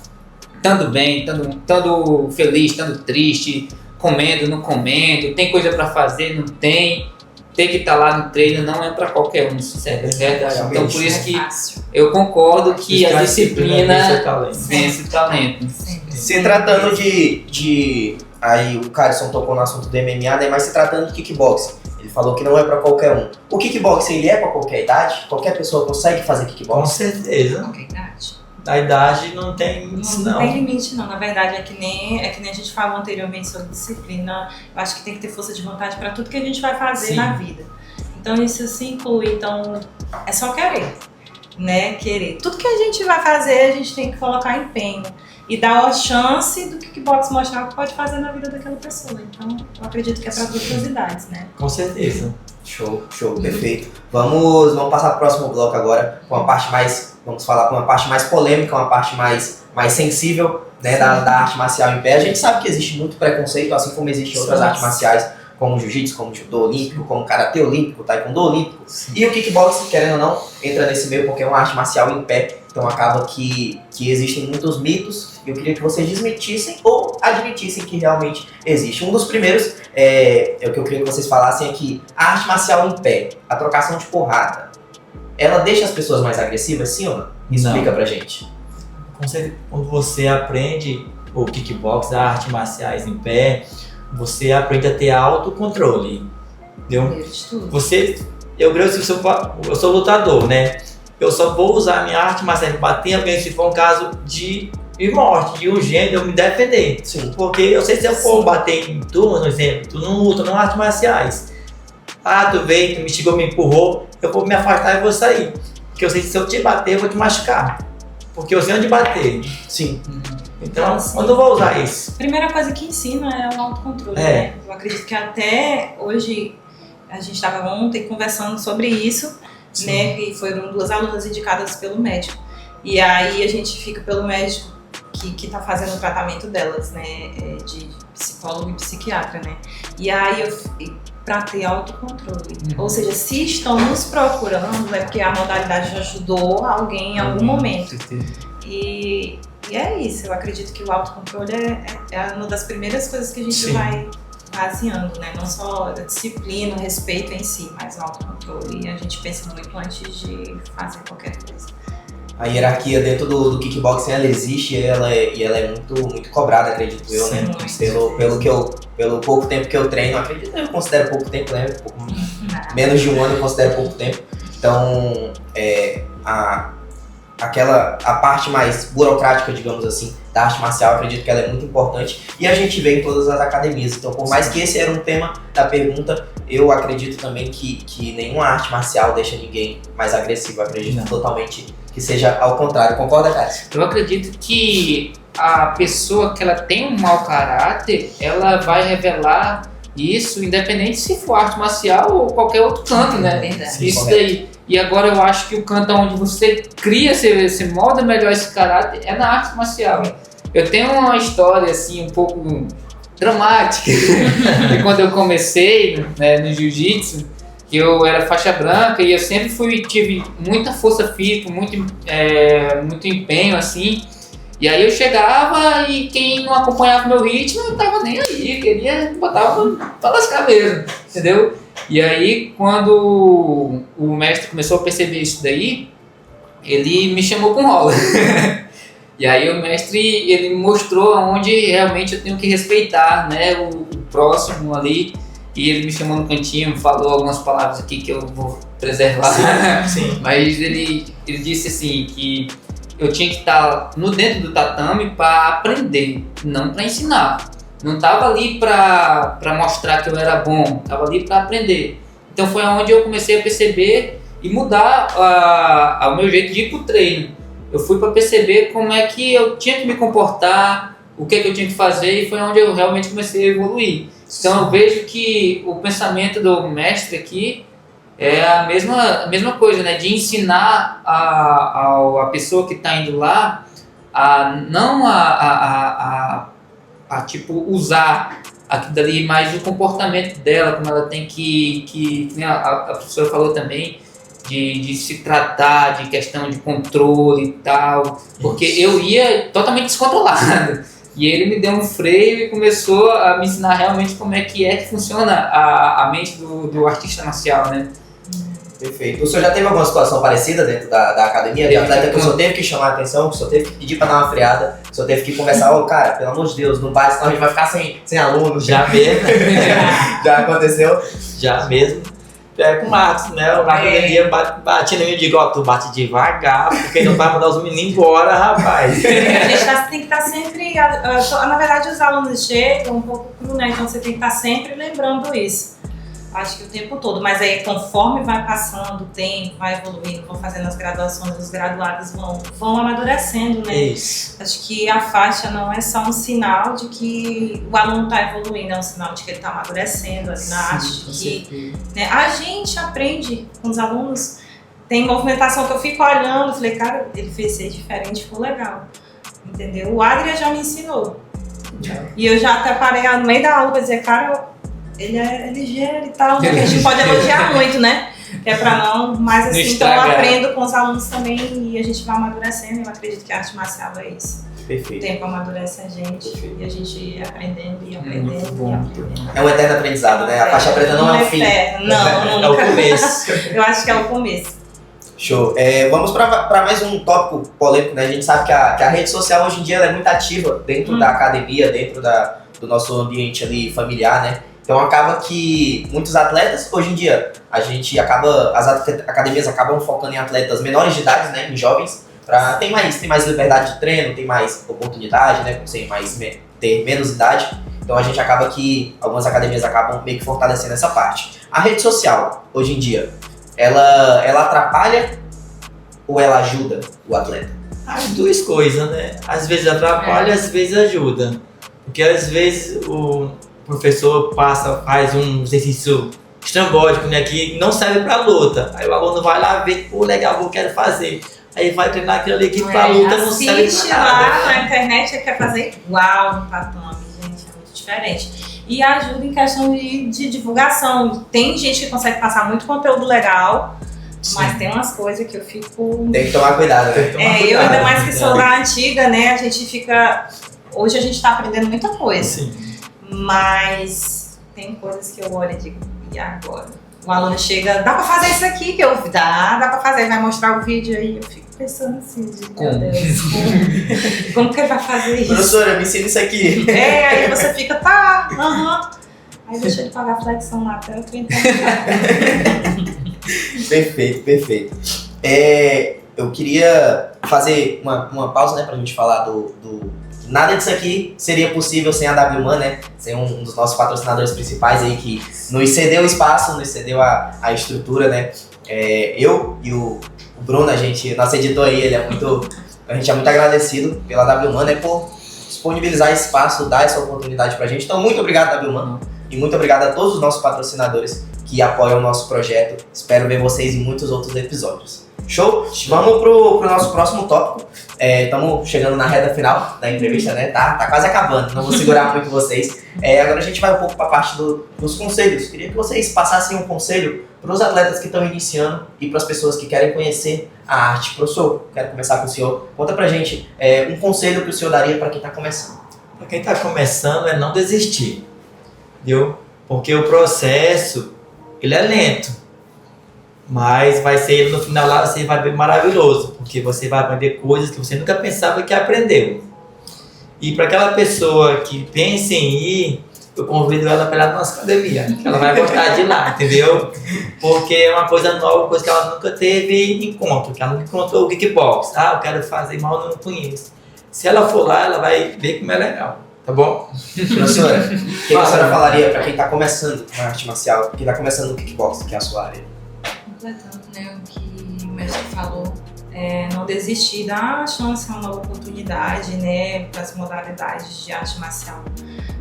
estando bem, estando feliz, estando triste, comendo, não comendo, tem coisa pra fazer, não tem. Tem que estar lá no treino, não é pra qualquer um, sincero, é verdade. Então por isso que eu concordo que a disciplina vence o talento. Se tratando aí o Carson tocou no assunto do MMA, né? Mas se tratando de kickboxing, ele falou que não é pra qualquer um. O kickboxing, ele é pra qualquer idade? Qualquer pessoa consegue fazer Com kickboxing? certeza. Qualquer idade. A idade não tem limite, Não tem limite, não. Na verdade, é que nem a gente falou anteriormente sobre disciplina. Eu acho que tem que ter força de vontade para tudo que a gente vai fazer Sim. na vida. Então, isso se inclui. Então, é só querer, né? Querer. Tudo que a gente vai fazer, a gente tem que colocar empenho. E dar a chance do kickbox mostrar o que pode fazer na vida daquela pessoa. Então, eu acredito que é para todas as idades, né? Com certeza. Show, perfeito. Vamos passar pro próximo bloco agora, com uma parte mais, vamos falar com uma parte mais polêmica, uma parte mais sensível, né, da arte marcial em pé. A gente sabe que existe muito preconceito, assim como existem outras artes marciais, como o jiu-jitsu, como o judô olímpico, como o karatê olímpico, o taekwondo olímpico. E o kickboxing, querendo ou não, entra nesse meio porque é uma arte marcial em pé. Então acaba que existem muitos mitos e eu queria que vocês desmentissem ou admitissem que realmente existe. Um dos primeiros é o que eu queria que vocês falassem é que a arte marcial em pé, a trocação de porrada, ela deixa as pessoas mais agressivas, sim ou não? Explica pra gente. Com certeza, quando você aprende o kickbox, a artes marciais em pé, você aprende a ter autocontrole. Entendeu? Primeiro de tudo. Eu sou lutador, né? Eu só vou usar a minha arte marcial de bater em alguém se for um caso de morte, de urgência, eu me defender. Sim. Porque eu sei se eu for bater em tu, por exemplo, tu não luta, não artes marciais. Ah, tu veio, tu me chegou, me empurrou, eu vou me afastar e vou sair. Porque eu sei que se eu te bater, eu vou te machucar. Porque eu sei onde bater. Sim. Então, onde eu vou usar isso? Primeira coisa que ensina é o autocontrole, É. né? Eu acredito que até hoje, a gente estava ontem conversando sobre isso, Sim. né? E foram 2 alunas indicadas pelo médico. E aí a gente fica pelo médico que tá fazendo o tratamento delas, né? De psicólogo e psiquiatra, né? E aí pra ter autocontrole. Ou seja, se estão nos procurando, é porque a modalidade já ajudou alguém em algum momento. E é isso, eu acredito que o autocontrole é uma das primeiras coisas que a gente Sim. vai baseando, né? Não só a disciplina, o respeito em si, mas o autocontrole. E a gente pensa muito antes de fazer qualquer coisa. A hierarquia dentro do kickboxing, ela existe e ela é muito cobrada, acredito eu, né? Pelo pouco tempo que eu treino, eu considero pouco tempo, né? Menos de um ano eu considero pouco tempo. Então, a parte mais burocrática, digamos assim, da arte marcial, eu acredito que ela é muito importante e a gente vê em todas as academias. Então, por mais que esse era um tema da pergunta, eu acredito também que nenhuma arte marcial deixa ninguém mais agressivo. Eu acredito totalmente que seja ao contrário. Concorda, Cássio? Eu acredito que a pessoa que ela tem um mau caráter, ela vai revelar isso independente se for arte marcial ou qualquer outro canto, né? Verdade. Sim, Isso correto. daí. E agora eu acho que o canto onde você cria, você molda melhor esse caráter é na arte marcial. Eu tenho uma história assim um pouco dramática de quando eu comecei, né, no jiu-jitsu, que eu era faixa branca e eu sempre tive muita força física, muito empenho assim. E aí eu chegava e quem não acompanhava meu ritmo eu tava nem aí, queria botar pra lascar mesmo, entendeu? E aí quando o mestre começou a perceber isso daí, ele me chamou com rola. E aí o mestre, ele mostrou onde realmente eu tenho que respeitar, né, o próximo ali. E ele me chamou no cantinho, falou algumas palavras aqui que eu vou preservar. Sim. Mas ele disse assim que eu tinha que estar dentro do tatame para aprender, não para ensinar. Não estava ali para mostrar que eu era bom, estava ali para aprender. Então foi onde eu comecei a perceber e mudar o meu jeito de ir para o treino. Eu fui para perceber como é que eu tinha que me comportar, o que eu tinha que fazer, e foi onde eu realmente comecei a evoluir. Então eu vejo que o pensamento do mestre aqui é a mesma coisa, né? De ensinar a pessoa que está indo lá a não tipo usar aquilo dali, mas o comportamento dela, como ela tem que a professora falou também, de se tratar, de questão de controle e tal, porque eu ia totalmente descontrolado. E ele me deu um freio e começou a me ensinar realmente como é que funciona a mente do artista marcial, né? Perfeito. O senhor já teve alguma situação parecida dentro da academia? Tem atleta que o senhor teve que chamar a atenção, que o senhor teve que pedir pra dar uma freada, que o senhor teve que conversar, cara, pelo amor de Deus, não vai, senão a gente vai ficar sem alunos. Já mesmo. Já aconteceu? Já mesmo. É com o Marcos, né? O Marcos academia bate no mim e digo, ó, tu bate devagar, porque não vai mandar os meninos embora, rapaz. A gente tem que estar sempre. Na verdade, os alunos chegam um pouco cru, né? Então você tem que estar sempre lembrando isso. Acho que o tempo todo, mas aí conforme vai passando o tempo, vai evoluindo, vão fazendo as graduações, os graduados vão amadurecendo, né? Isso. Acho que a faixa não é só um sinal de que o aluno está evoluindo, é um sinal de que ele está amadurecendo ali na arte, que né, a gente aprende com os alunos. Tem movimentação que eu fico olhando, falei, cara, ele fez ser diferente, ficou legal, entendeu? O Adria já me ensinou. E eu já até parei no meio da aula para dizer, cara, ele é ligeiro e tal, porque a gente pode elogiar muito, né? É pra não, mas assim, então eu aprendo com os alunos também e a gente vai amadurecendo. Eu acredito que a arte marcial é isso. Perfeito. O tempo amadurece a gente. Perfeito. E a gente ia aprendendo e aprendendo e aprendendo. É um eterno aprendizado, né? A faixa preta não é o fim. Não, é o começo. Eu acho que é o começo. Show. Vamos para mais um tópico polêmico, né? A gente sabe que a rede social hoje em dia ela é muito ativa dentro da academia, dentro do nosso ambiente ali familiar, né? Então acaba que muitos atletas, hoje em dia, as academias acabam focando em atletas menores de idade, né, em jovens, para ter mais liberdade de treino, tem mais oportunidade, né, por ter menos idade. Então a gente acaba que algumas academias acabam meio que fortalecendo essa parte. A rede social, hoje em dia, ela atrapalha ou ela ajuda o atleta? As duas coisas, né? Às vezes atrapalha, às vezes ajuda. Porque às vezes o professor faz um exercício estrambótico, né, que não serve pra luta. Aí o aluno vai lá ver, pô, legal, eu quero fazer. Aí vai treinar aquilo ali que pra luta não serve pra nada. Lá na internet quer fazer igual no tatame, gente, é muito diferente. E ajuda em questão de divulgação. Tem gente que consegue passar muito conteúdo legal, sim, mas tem umas coisas que eu fico... Tem que tomar cuidado, né? Eu ainda mais que sou da antiga, né, a gente fica... Hoje a gente tá aprendendo muita coisa. Sim. Mas tem coisas que eu olho e digo, e agora? O aluno chega, dá pra fazer isso aqui? Que eu dá pra fazer, vai mostrar o vídeo aí. Eu fico pensando assim, meu Deus, como que ele vai fazer isso? Professora, me ensina isso aqui. Aí você fica, tá, Aí deixa ele pagar a flexão lá até eu tentar. Perfeito. Eu queria fazer uma pausa, né, pra gente falar nada disso aqui seria possível sem a WMAN, né? Sem um dos nossos patrocinadores principais aí que nos cedeu o espaço, nos cedeu a estrutura, né? Eu e o Bruno, nosso editor aí, a gente é muito agradecido pela WMAN, né? Por disponibilizar espaço, dar essa oportunidade pra gente. Então, muito obrigado, WMAN. E muito obrigado a todos os nossos patrocinadores que apoiam o nosso projeto. Espero ver vocês em muitos outros episódios. Show? Vamos pro nosso próximo tópico. Estamos chegando na reta final da entrevista, né? Tá quase acabando, não vou segurar muito vocês. Agora a gente vai um pouco para a parte dos conselhos. Queria que vocês passassem um conselho para os atletas que estão iniciando e para as pessoas que querem conhecer a arte. Professor, quero começar com o senhor. Conta pra gente um conselho que o senhor daria para quem está começando. Para quem está começando é não desistir, viu? Porque o processo, ele é lento. Mas vai ser no final lá, você vai ver maravilhoso, porque você vai aprender coisas que você nunca pensava que aprendeu. E para aquela pessoa que pensa em ir, eu convido ela para ir lá na nossa academia, que ela vai gostar de ir lá, entendeu? Porque é uma coisa nova, coisa que ela nunca teve encontro, que ela nunca encontrou o kickbox. Eu quero fazer, mas eu não conheço. Se ela for lá, ela vai ver como é legal, tá bom? Professora, o que a senhora falaria para quem está começando na arte marcial, quem está começando no kickbox, que é a sua área? Completando, né, o que o mestre falou, não desistir, dar a chance a uma nova oportunidade, né, para as modalidades de arte marcial.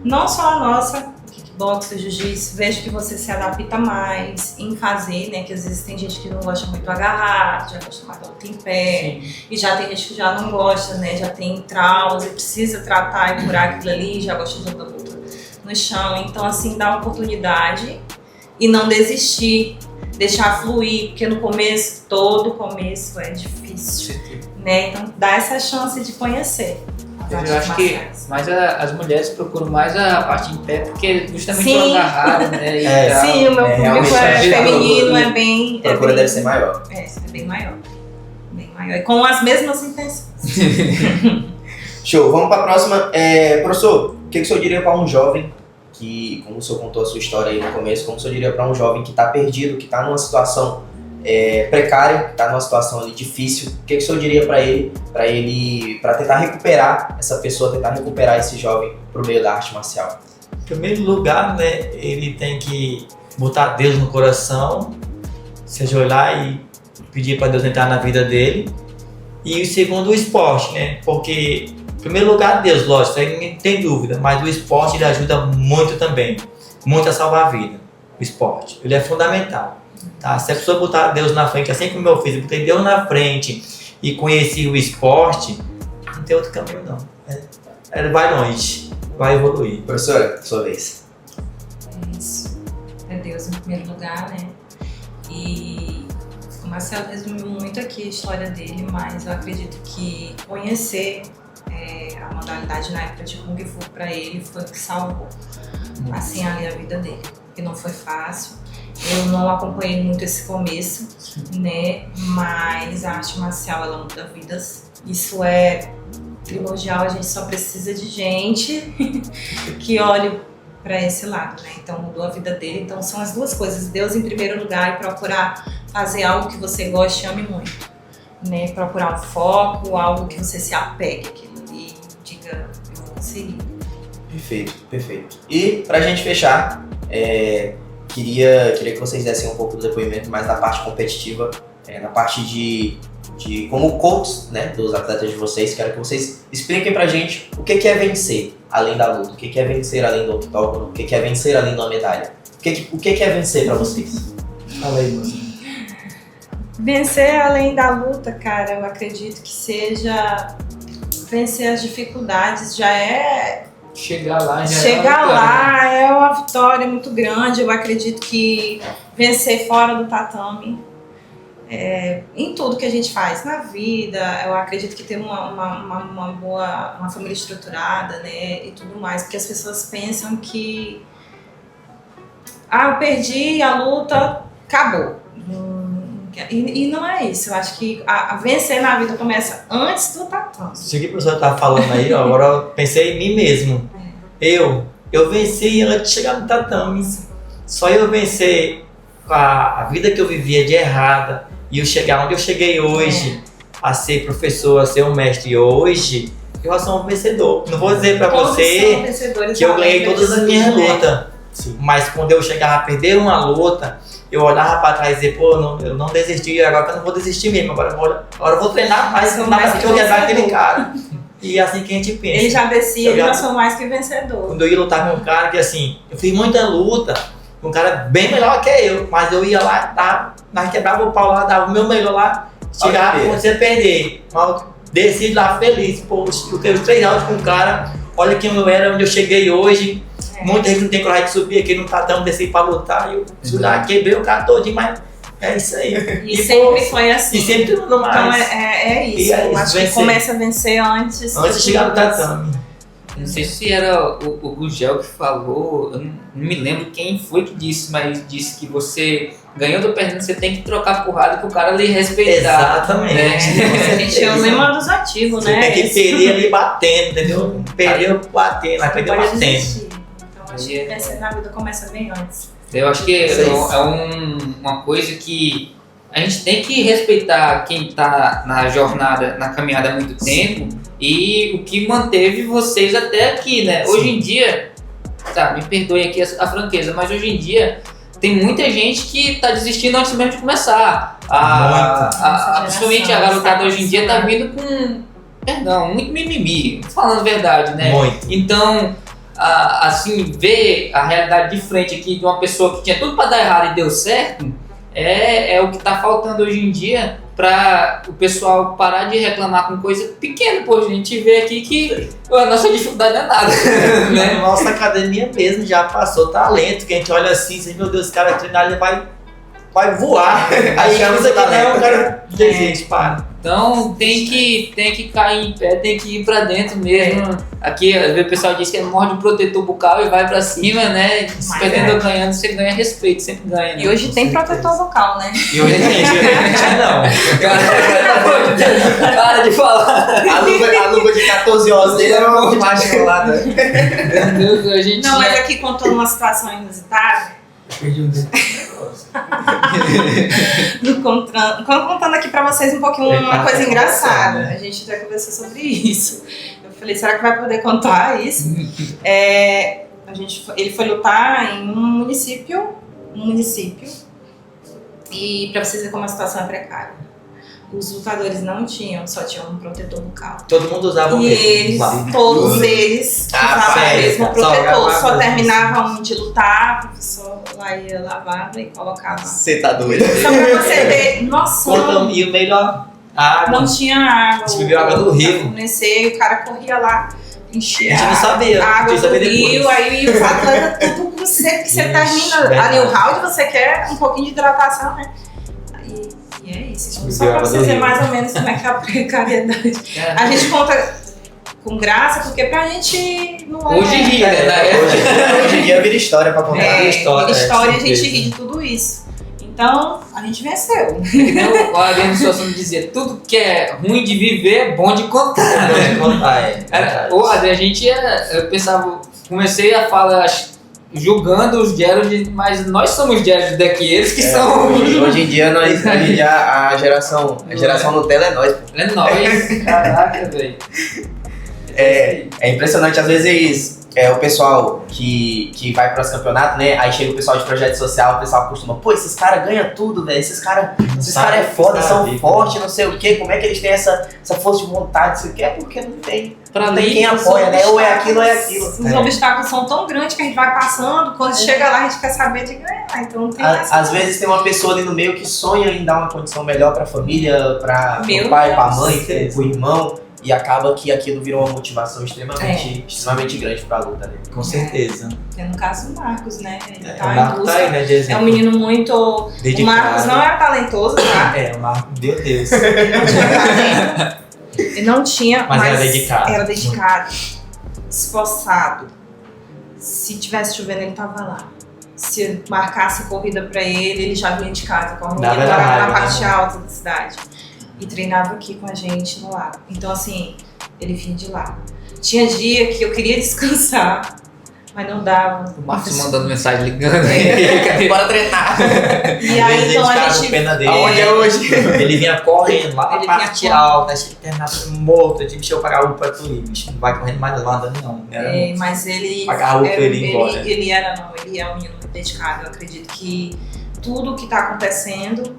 Não só a nossa, o kickbox, o jiu-jitsu, vejo que você se adapta mais em fazer, né, que às vezes tem gente que não gosta muito de agarrar, já gosta mais da luta em pé, e já tem gente que já não gosta, né, já tem traumas e precisa tratar e curar aquilo ali, já gosta de luta no chão. Então, assim, dá uma oportunidade e não desistir. deixar fluir, porque no começo, todo começo é difícil, né? Então dá essa chance de conhecer. Eu acho que mais as mulheres procuram mais a parte em pé, porque justamente Sim. o agarrado, né? E tal. Sim, o meu público realmente, é feminino, a é bem... A procura deve ser maior. É bem maior. Bem maior. E com as mesmas intenções. Show, vamos para a próxima. Professor, o que o senhor diria para um jovem que, como o senhor contou a sua história aí no começo, como o senhor diria para um jovem que está perdido, que está numa situação precária, que está numa situação ali difícil, o que o senhor diria para tentar recuperar essa pessoa, tentar recuperar esse jovem por meio da arte marcial? Em primeiro lugar, né, ele tem que botar Deus no coração, se ajoelhar e pedir para Deus entrar na vida dele. E o segundo, o esporte, né, porque em primeiro lugar Deus, lógico, aí ninguém tem dúvida, mas o esporte ele ajuda muito também, muito a salvar a vida, o esporte, ele é fundamental. Tá? Se a pessoa botar Deus na frente, assim como eu fiz, eu botei Deus na frente e conheci o esporte, não tem outro caminho não. Ele vai longe, vai evoluir. Professora, sua vez. É isso. É Deus em primeiro lugar, né? E o Marcelo resumiu muito aqui a história dele, mas eu acredito que conhecer a modalidade na época de Kung Fu pra ele foi o que salvou, assim, ali a vida dele. Porque não foi fácil. Eu não acompanhei muito esse começo, né? Mas a arte marcial, ela muda vidas. Isso é primordial, a gente só precisa de gente que olhe para esse lado, né? Então mudou a vida dele. Então são as duas coisas: Deus em primeiro lugar e procurar fazer algo que você goste e ame muito, né? Procurar um foco, algo que você se apegue aquilo ali e diga, eu vou seguir. Perfeito, perfeito. E pra gente fechar, queria que vocês dessem um pouco do depoimento mais da parte competitiva, na parte de como coach, né, dos atletas de vocês. Quero que vocês expliquem pra gente o que é vencer além da luta, o que é vencer além do octógono, o que é vencer além de uma medalha. O que é vencer pra vocês? Fala aí, moça. Vencer além da luta, cara, eu acredito que seja vencer as dificuldades, já é... Chegar lá já Chegar lá é uma vitória muito grande. Eu acredito que vencer fora do tatame, em tudo que a gente faz na vida, eu acredito que ter uma boa família estruturada, né, e tudo mais, porque as pessoas pensam que eu perdi a luta, acabou. E não é isso. Eu acho que a vencer na vida começa antes do tatame. Isso que o professor estava falando aí, ó, agora eu pensei em mim mesmo. Eu venci antes de chegar no tatame. Só eu vencer a vida que eu vivia de errada e eu chegar onde eu cheguei hoje, a ser professor, a ser um mestre hoje, eu já sou um vencedor. Não vou dizer pra você que eu ganhei todas as minhas lutas, mas quando eu chegava a perder uma luta, eu olhava pra trás e dizia, pô, eu não desisti, agora eu não vou desistir mesmo, agora eu vou treinar mais que eu quebrar aquele cara. E é assim que a gente pensa. Ele já descia, ele já sou mais que vencedor. Quando eu ia lutar com um cara que assim, eu fiz muita luta com um cara bem melhor que eu, mas eu ia lá, nós quebrava o pau lá, dava o meu melhor lá, chegava a acontecer perder. Mas eu desci lá feliz, pô, eu tenho 3 rounds com o cara, olha quem eu era, onde eu cheguei hoje. Muita gente não tem coragem de subir aqui no tatame, descer pra lutar, e eu fui lá, quebrei o cara todinho, mas é isso aí. E sempre foi assim. E sempre tudo mais. Então é isso. Eu acho que começa a vencer antes de chegar no tatame. Não sei se era o Gugel que falou, eu não me lembro quem foi que disse, mas disse que você ganhando ou perdendo, você tem que trocar porrada que o cara lhe respeitar. Exatamente. Né? A gente é o lema dos ativos, né? Você tem que perder ali batendo, entendeu? Perder batendo, mas perder batendo. Desistir. Então acho que vencer na vida começa bem antes. Eu acho que uma coisa que a gente tem que respeitar quem está na jornada, na caminhada há muito tempo e o que manteve vocês até aqui, né? Sim. Hoje em dia, me perdoem aqui a franqueza, mas hoje em dia tem muita gente que está desistindo antes mesmo de começar. Principalmente a garotada hoje em dia está vindo com, muito mimimi, falando a verdade, né? Muito. Então, assim, ver a realidade de frente aqui de uma pessoa que tinha tudo para dar errado e deu certo, é o que está faltando hoje em dia para o pessoal parar de reclamar com coisa pequena. Pô, a gente vê aqui que a nossa dificuldade não é nada. Né? Nossa academia mesmo já passou talento, que a gente olha assim, meu Deus, esse cara treinar, ele vai vai voar. Aí Chama isso o aqui não, o talento. cara desiste, para. Então tem que cair em pé, tem que ir pra dentro mesmo. Aqui, às vezes o pessoal diz que morde o protetor bucal e vai pra cima, né? Mas Perdendo ou ganhando, você ganha respeito, sempre ganha. Né? E hoje tem protetor vocal, né? E hoje em dia não. Para de falar. A luva de 14 horas dele era uma borracha lá, né? Meu Deus, a gente Não, mas aqui contando uma situação inusitada, Perdi o dedo. contando aqui pra vocês um pouquinho uma Tá, coisa tá engraçada. conversando, né? A gente já conversou sobre isso. Eu falei, será que vai poder contar isso? Ele foi lutar em um município, e pra vocês verem como a situação é precária. Os lutadores não tinham, só tinham um protetor bucal. Todo mundo usava o E quê? eles, todos eles usavam o sério, mesmo cara? protetor. Só Só terminavam de lutar, o professor lá ia lavava e colocava. Você tá doido. Só pra você ter noção, E o melhor, a água. não tinha água. A gente bebeu água do rio. Fornecer, o cara corria lá, enchia A gente não sabia, a água tinha que do saber rio, depois. aí os atletas tudo com seco, que você Ixi, termina ali verdade. o round, você quer um pouquinho de hidratação, né? E é isso. Então, só Bebeu pra água do vocês verem rio. mais ou menos como é que é a precariedade. A gente conta com graça, porque pra gente não é... Hoje ria, né? Hoje em dia vira história pra contar. história, história a gente certeza. ri de tudo isso. Então, a gente venceu. O Adriano Suassuna dizia, tudo que é ruim de viver é bom de contar. Não Né? é contar, é. Ô, Adriano, eu pensava, comecei a falar julgando os Gerald, mas nós somos Gerald daqui, eles que são. Hoje em dia, a geração Nutella é nós, pô. É nóis, caraca, velho. É impressionante, às vezes o pessoal que vai para os campeonatos, né? Aí chega o pessoal de projeto social, o pessoal costuma, pô, esses caras ganham tudo, velho. Esses caras é foda, são fortes, não sei o quê. Como é que eles têm essa força de vontade? Isso aqui é porque não tem quem apoia, né? Ou é aquilo ou é aquilo. Os obstáculos são tão grandes que a gente vai passando, quando chega lá a gente quer saber de ganhar. Então não tem essa. Às vezes tem uma pessoa ali no meio que sonha em dar uma condição melhor para a família, para Meu o pai, para a Deus. mãe, para o irmão. E acaba que aquilo virou uma motivação extremamente grande pra luta, né? Com certeza. Tem no caso do Marcos, né? Ele O tá em Marco tá aí, busca. né, de É exemplo. um menino muito... Dedicado. O Marcos não era talentoso, tá? É, o Marco, meu Deus. Ele não tinha talento. Ele não tinha, Mas era dedicado. Era dedicado, esforçado. Se tivesse chovendo, ele tava lá. Se marcasse corrida pra ele já vinha de casa, correndo Dava ele morava raiva, na parte né? alta da cidade. E treinava aqui com a gente no lago. Então, assim, ele vinha de lá. Tinha dia que eu queria descansar, mas não dava. O Marcos mandando mensagem ligando. Bora treinar! E aí, então, a gente... Pena dele. Aonde é hoje? Ele vinha correndo lá Ele pra vinha parte correndo. alta, achei que terminava morto. Eu tive que pagar o pra tu ir, bicho. Não vai correndo mais, não vai andando, não. Era Mas ele... pagar o pra ele ir embora. Ele é um menino muito dedicado. Eu acredito que tudo que tá acontecendo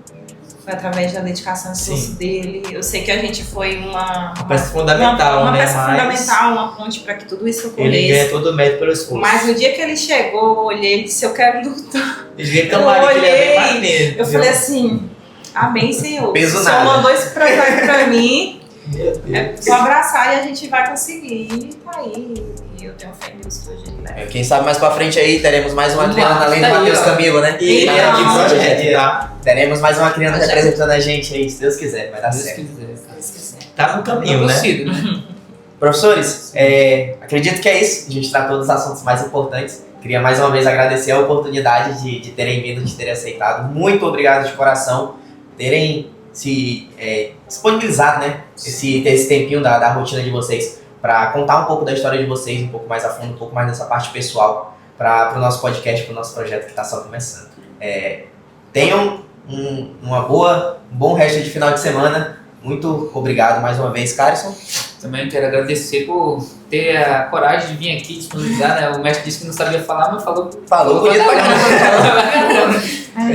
foi através da dedicação e esforço Sim. dele. Eu sei que a gente foi uma peça fundamental, uma né? peça Mas fundamental, uma ponte para que tudo isso ele ocorresse. ganha todo o mérito pelo esforço. Mas no dia que ele chegou, eu olhei e disse, eu quero lutar. Ele veio tão ali que ele ia bem mais mesmo. Eu falei assim, amém, Senhor. Peso O Senhor nada. mandou esse projeto pra mim, Meu Deus. é só abraçar e a gente vai conseguir. E tá aí. E eu tenho fé em Deus que hoje ele leva. Quem sabe mais pra frente aí teremos mais uma Vamos criança lá, além tá do aí, Matheus ó. Camilo, né? E ele é de projeto, tá? Teremos mais uma criança Projeto. representando a gente aí, se Deus quiser, vai dar Se Deus certo. quiser. Se quiser. Tá no caminho, né? Torcida, né? Professores, acredito que é isso. A gente tratou dos assuntos mais importantes. Queria mais uma vez agradecer a oportunidade de terem vindo, de terem aceitado. Muito obrigado de coração, terem se disponibilizado, né? Ter esse tempinho da rotina de vocês para contar um pouco da história de vocês, um pouco mais a fundo, um pouco mais dessa parte pessoal para o nosso podcast, para o nosso projeto que está só começando. Tenham um bom resto de final de semana. Muito obrigado mais uma vez, Carson. Também quero agradecer por ter a coragem de vir aqui disponibilizar, né? O mestre disse que não sabia falar, mas falou Bonito pra caramba.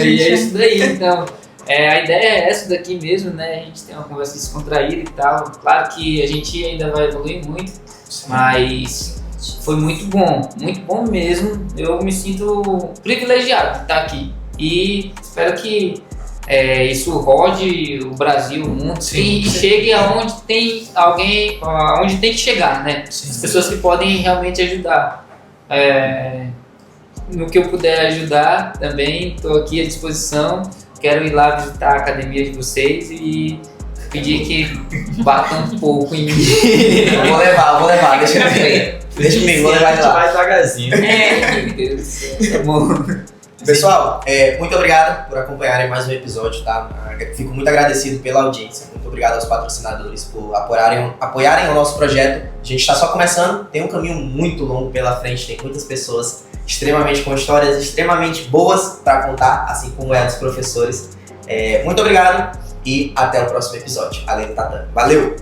E é isso daí, então. A ideia é essa daqui mesmo, né? A gente tem uma conversa descontraída e tal. Claro que a gente ainda vai evoluir muito, mas foi muito bom mesmo. Eu me sinto privilegiado de estar aqui e espero que isso rode o Brasil, o mundo, e chegue aonde tem alguém, aonde tem que chegar, né? As pessoas que podem realmente ajudar. No que eu puder ajudar também, estou aqui à disposição. quero ir lá visitar a academia de vocês e pedir que batam um pouco em mim. Eu vou levar, deixa comigo, vou levar A ele gente lá. vai devagarzinho. Meu Deus do céu. Tá bom. Pessoal, muito obrigado por acompanharem mais um episódio, tá? Fico muito agradecido pela audiência, muito obrigado aos patrocinadores por apoiarem o nosso projeto. A gente está só começando, tem um caminho muito longo pela frente, tem muitas pessoas extremamente com histórias extremamente boas para contar, assim como é dos professores. Muito obrigado e até o próximo episódio. Além do Tatame. Valeu!